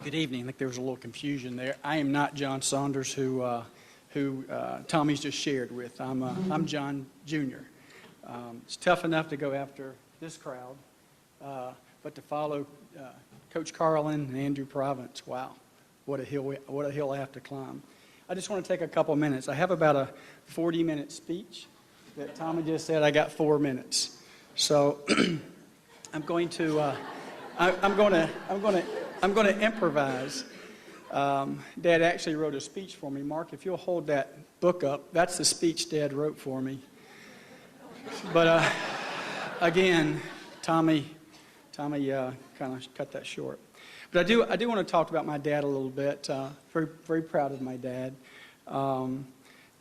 O: Good evening. I think there was a little confusion there. I am not John Saunders, who Tommy's just shared with. I'm John Jr. It's tough enough to go after this crowd, but to follow Coach Carlin and Andrew Province, wow, what a hill I have to climb. I just want to take a couple minutes. I have about a 40-minute speech that Tommy just said I got 4 minutes, so I'm going to improvise. Dad actually wrote a speech for me. Mark, if you'll hold that book up, that's the speech Dad wrote for me. But again, Tommy kind of cut that short. But I do want to talk about my dad a little bit. Very, very proud of my dad.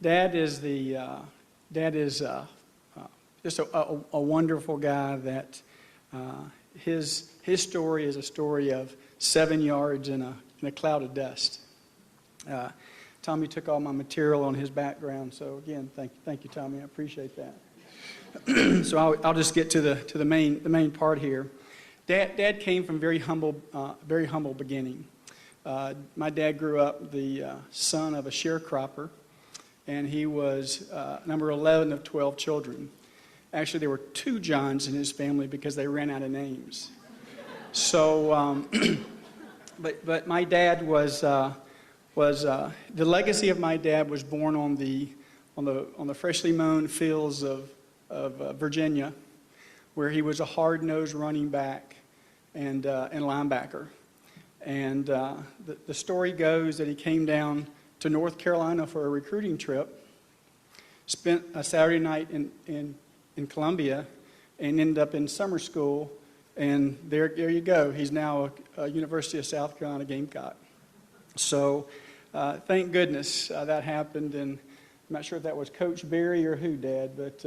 O: Dad is just a wonderful guy that his story is a story of 7 yards in a cloud of dust. Tommy took all my material on his background, so again, thank you, Tommy. I appreciate that. So I'll just get to the main part here. Dad came from very humble beginning. My dad grew up the son of a sharecropper, and he was number 11 of 12 children. Actually, there were 2 Johns in his family because they ran out of names. So, but my dad was the legacy of my dad was born on the freshly mown fields of Virginia, where he was a hard-nosed running back and linebacker. And the story goes that he came down to North Carolina for a recruiting trip, spent a Saturday night in Columbia, and ended up in summer school. And there you go. He's now a University of South Carolina Gamecock. So thank goodness that happened. And I'm not sure if that was Coach Berry or who, Dad, but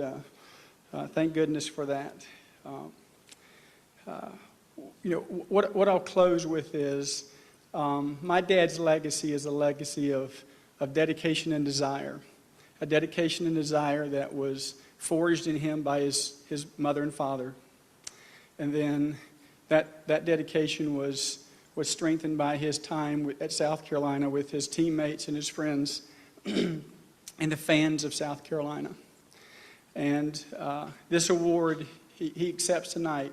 O: thank goodness for that. What I'll close with is my dad's legacy is a legacy of dedication and desire, a dedication and desire that was forged in him by his mother and father. And then that dedication was strengthened by his time at South Carolina with his teammates and his friends and the fans of South Carolina. And this award he accepts tonight,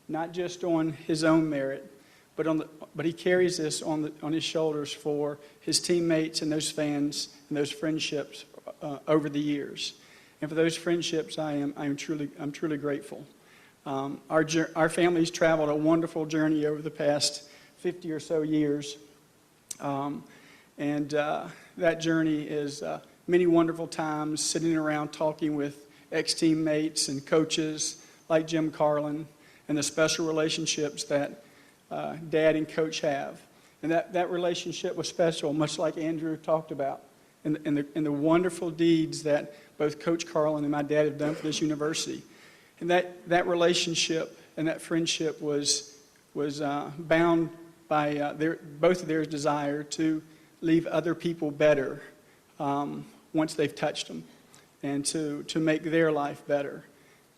O: not just on his own merit, but he carries this on his shoulders for his teammates and those fans and those friendships over the years. And for those friendships, I'm truly grateful. Our family's traveled a wonderful journey over the past 50 or so years, and that journey is many wonderful times sitting around talking with ex-teammates and coaches like Jim Carlin, and the special relationships that Dad and Coach have. And that relationship was special, much like Andrew talked about, and the wonderful deeds that both Coach Carlin and my dad have done for this university. And that relationship and that friendship was bound by both of their desire to leave other people better once they've touched them, and to make their life better.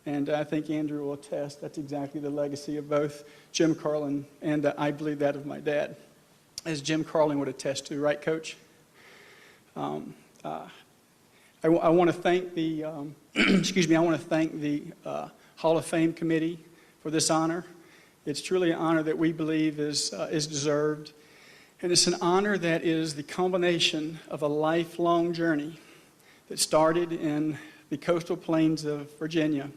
O: And I think Andrew will attest that's exactly the legacy of both Jim Carlin and I believe that of my dad, as Jim Carlin would attest to, right, Coach? I want to thank the Hall of Fame committee for this honor. It's truly an honor that we believe is deserved, and it's an honor that is the culmination of a lifelong journey that started in the coastal plains of Virginia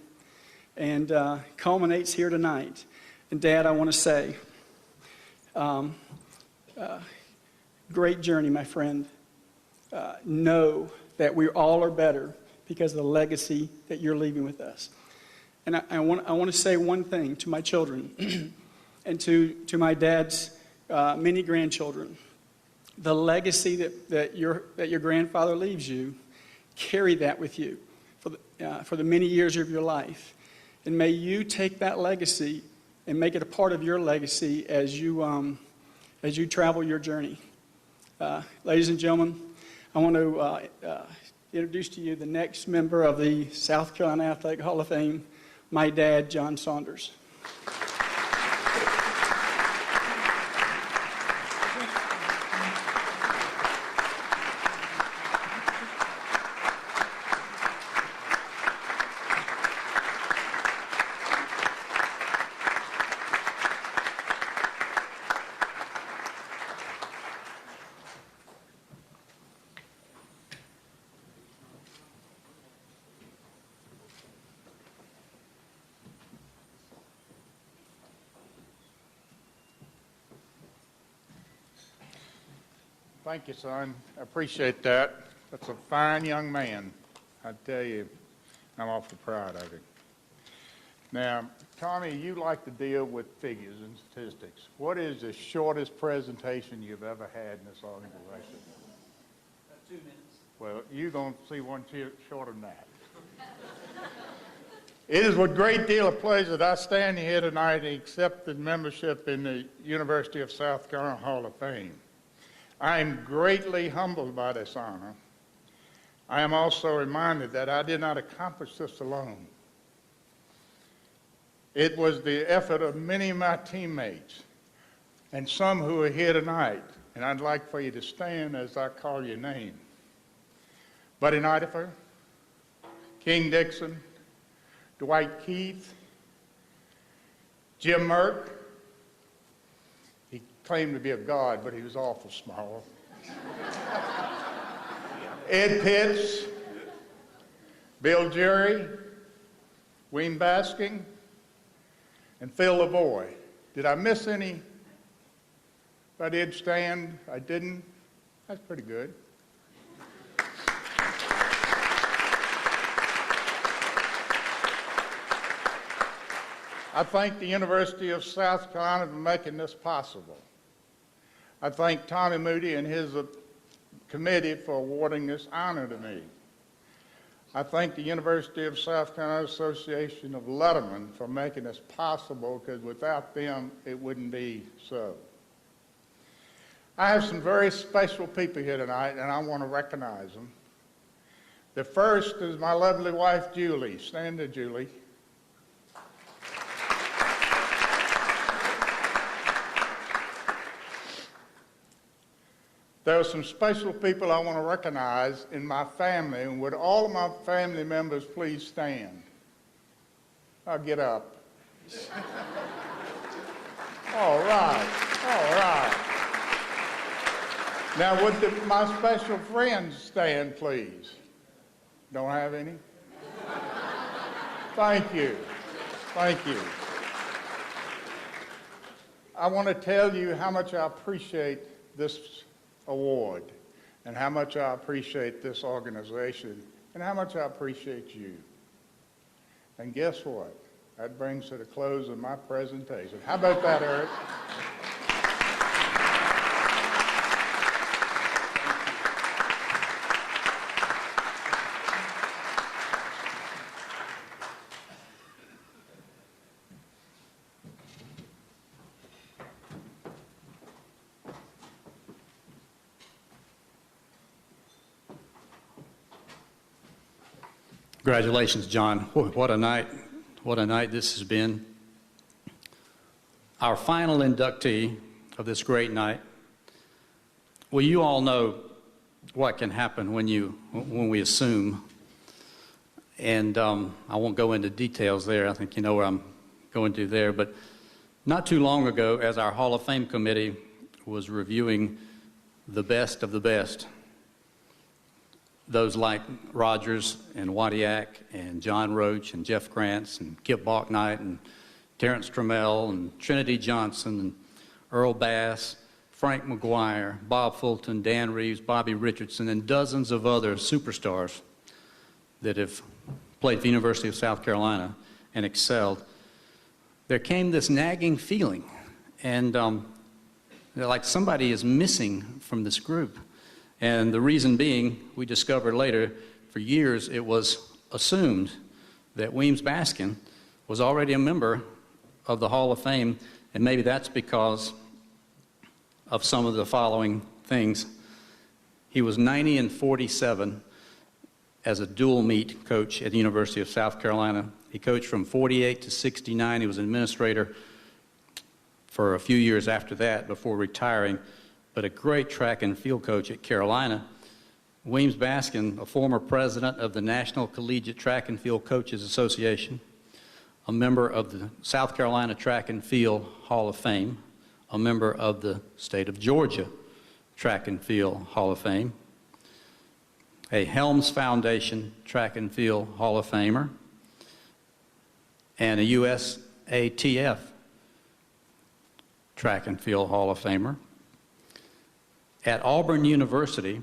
O: and culminates here tonight. And Dad, I want to say, great journey, my friend. Know that we all are better because of the legacy that you're leaving with us. And I want to say one thing to my children and to my dad's many grandchildren. The legacy that your grandfather leaves you, carry that with you for the many years of your life. And may you take that legacy and make it a part of your legacy as you travel your journey. Ladies and gentlemen, I want to introduce to you the next member of the South Carolina Athletic Hall of Fame, my dad, John Saunders.
P: Thank you, son. I appreciate that. That's a fine young man. I tell you, I'm awfully proud of him. Now, Tommy, you like to deal with figures and statistics. What is the shortest presentation you've ever had in this organization?
B: 2 minutes.
P: Well, you're going to see one shorter than that. It is with great deal of pleasure that I stand here tonight and accept the membership in the University of South Carolina Hall of Fame. I am greatly humbled by this honor. I am also reminded that I did not accomplish this alone. It was the effort of many of my teammates and some who are here tonight, and I'd like for you to stand as I call your name. Buddy Nidifer, King Dixon, Dwight Keith, Jim Merck. He claimed to be a god, but he was awful small. Ed Pitts, Bill Jury, Wayne Basking, and Phil Lavoie. Did I miss any? If I did stand, I didn't. That's pretty good. I thank the University of South Carolina for making this possible. I thank Tommy Moody and his committee for awarding this honor to me. I thank the University of South Carolina Association of Lettermen for making this possible, because without them, it wouldn't be so. I have some very special people here tonight, and I want to recognize them. The first is my lovely wife, Julie. Stand there, Julie. There are some special people I want to recognize in my family, and would all of my family members please stand? I'll get up. All right, all right. Now, would my special friends stand, please? Don't have any? Thank you, thank you. I want to tell you how much I appreciate this award, and how much I appreciate this organization, and how much I appreciate you. And guess what? That brings to the close of my presentation. How about that, Eric?
B: Congratulations, John. What a night. What a night this has been. Our final inductee of this great night. Well, you all know what can happen when we assume. And I won't go into details there. I think you know where I'm going to there. But not too long ago, as our Hall of Fame committee was reviewing the best of the best, those like Rogers and Wadiak and John Roach and Jeff Grants and Kip Balknight and Terrence Trammell and Trinity Johnson and Earl Bass, Frank McGuire, Bob Fulton, Dan Reeves, Bobby Richardson, and dozens of other superstars that have played for the University of South Carolina and excelled, there came this nagging feeling, and like somebody is missing from this group. And the reason being, we discovered later, for years it was assumed that Weems Baskin was already a member of the Hall of Fame, and maybe that's because of some of the following things. He was 90 and 47 as a dual meet coach at the University of South Carolina. He coached from 48 to 69. He was an administrator for a few years after that before retiring, but a great track and field coach at Carolina. Weems Baskin, a former president of the National Collegiate Track and Field Coaches Association, a member of the South Carolina Track and Field Hall of Fame, a member of the state of Georgia Track and Field Hall of Fame, a Helms Foundation Track and Field Hall of Famer, and a USATF Track and Field Hall of Famer, At Auburn University,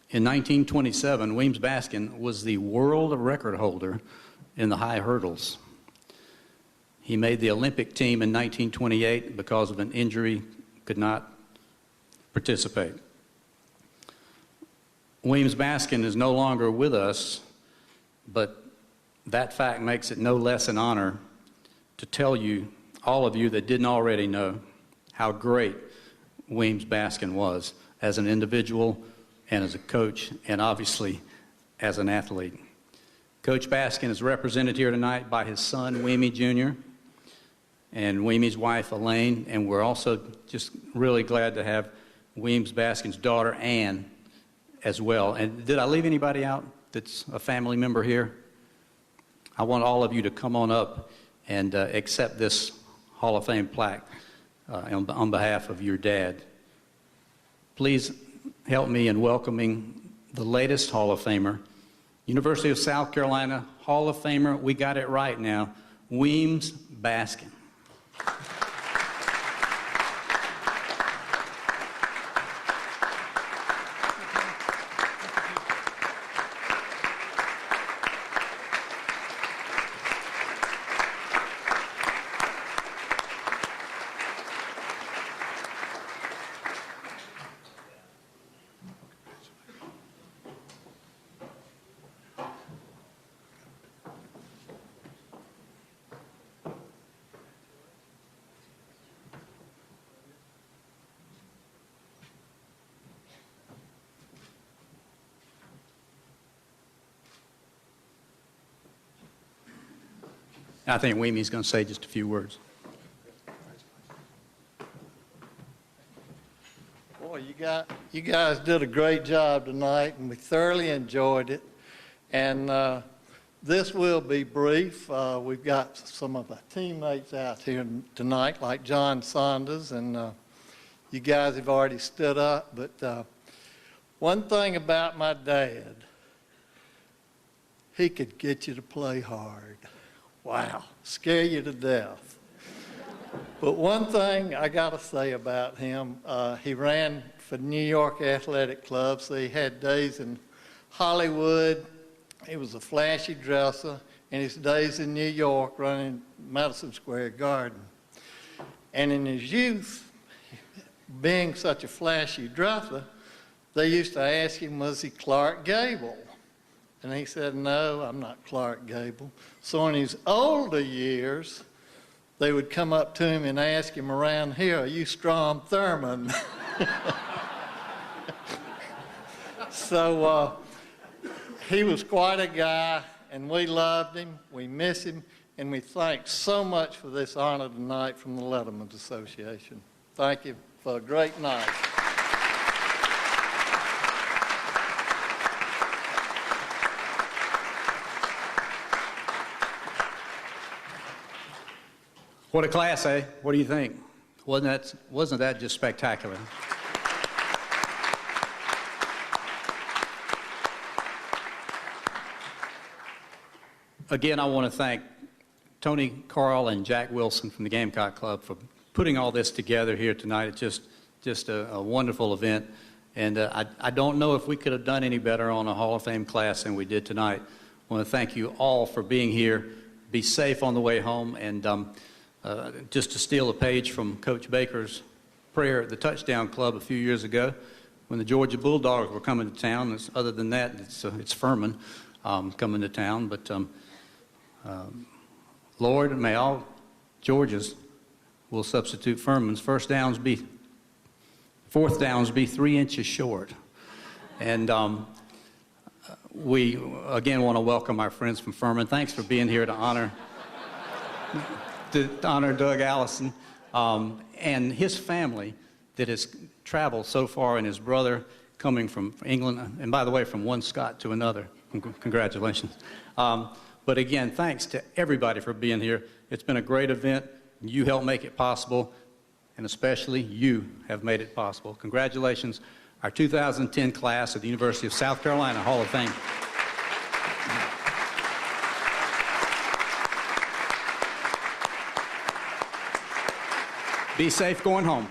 B: in 1927, Weems Baskin was the world record holder in the high hurdles. He made the Olympic team in 1928 because of an injury, could not participate. Weems Baskin is no longer with us, but that fact makes it no less an honor to tell you, all of you that didn't already know, how great Weems Baskin was as an individual and as a coach, and obviously as an athlete. Coach Baskin is represented here tonight by his son, Weemy Jr., and Weemy's wife, Elaine, and we're also just really glad to have Weems Baskin's daughter, Ann, as well. And did I leave anybody out that's a family member here? I want all of you to come on up and accept this Hall of Fame plaque on behalf of your dad. Please help me in welcoming the latest Hall of Famer, University of South Carolina Hall of Famer, we got it right now, Weems Baskin. I think Weemy's going to say just a few words.
Q: Boy, you guys did a great job tonight, and we thoroughly enjoyed it. And this will be brief. We've got some of our teammates out here tonight, like John Saunders, and you guys have already stood up. But one thing about my dad, he could get you to play hard. Wow, scare you to death. But one thing I got to say about him, he ran for New York Athletic Club, so he had days in Hollywood. He was a flashy dresser, and his days in New York running Madison Square Garden. And in his youth, being such a flashy dresser, they used to ask him, was he Clark Gable? And he said, no, I'm not Clark Gable. So in his older years, they would come up to him and ask him around here, are you Strom Thurmond? So he was quite a guy, and we loved him, we miss him, and we thank so much for this honor tonight from the Letterman's Association. Thank you for a great night.
B: What a class, eh? What do you think? Wasn't that just spectacular? Again, I want to thank Tony Carl and Jack Wilson from the Gamecock Club for putting all this together here tonight. It's just a wonderful event. And I don't know if we could have done any better on a Hall of Fame class than we did tonight. I want to thank you all for being here. Be safe on the way home. And just to steal a page from Coach Baker's prayer at the Touchdown Club a few years ago when the Georgia Bulldogs were coming to town. Other than that, it's Furman coming to town. But Lord, may all Georgia's will substitute Furman's fourth downs be 3 inches short. And we again want to welcome our friends from Furman. Thanks for being here to honor Doug Allison and his family that has traveled so far, and his brother coming from England, and by the way, from one Scot to another. Congratulations. But again, thanks to everybody for being here. It's been a great event. You helped make it possible, and especially you have made it possible. Congratulations, our 2010 class at the University of South Carolina Hall of Fame. Be safe going home.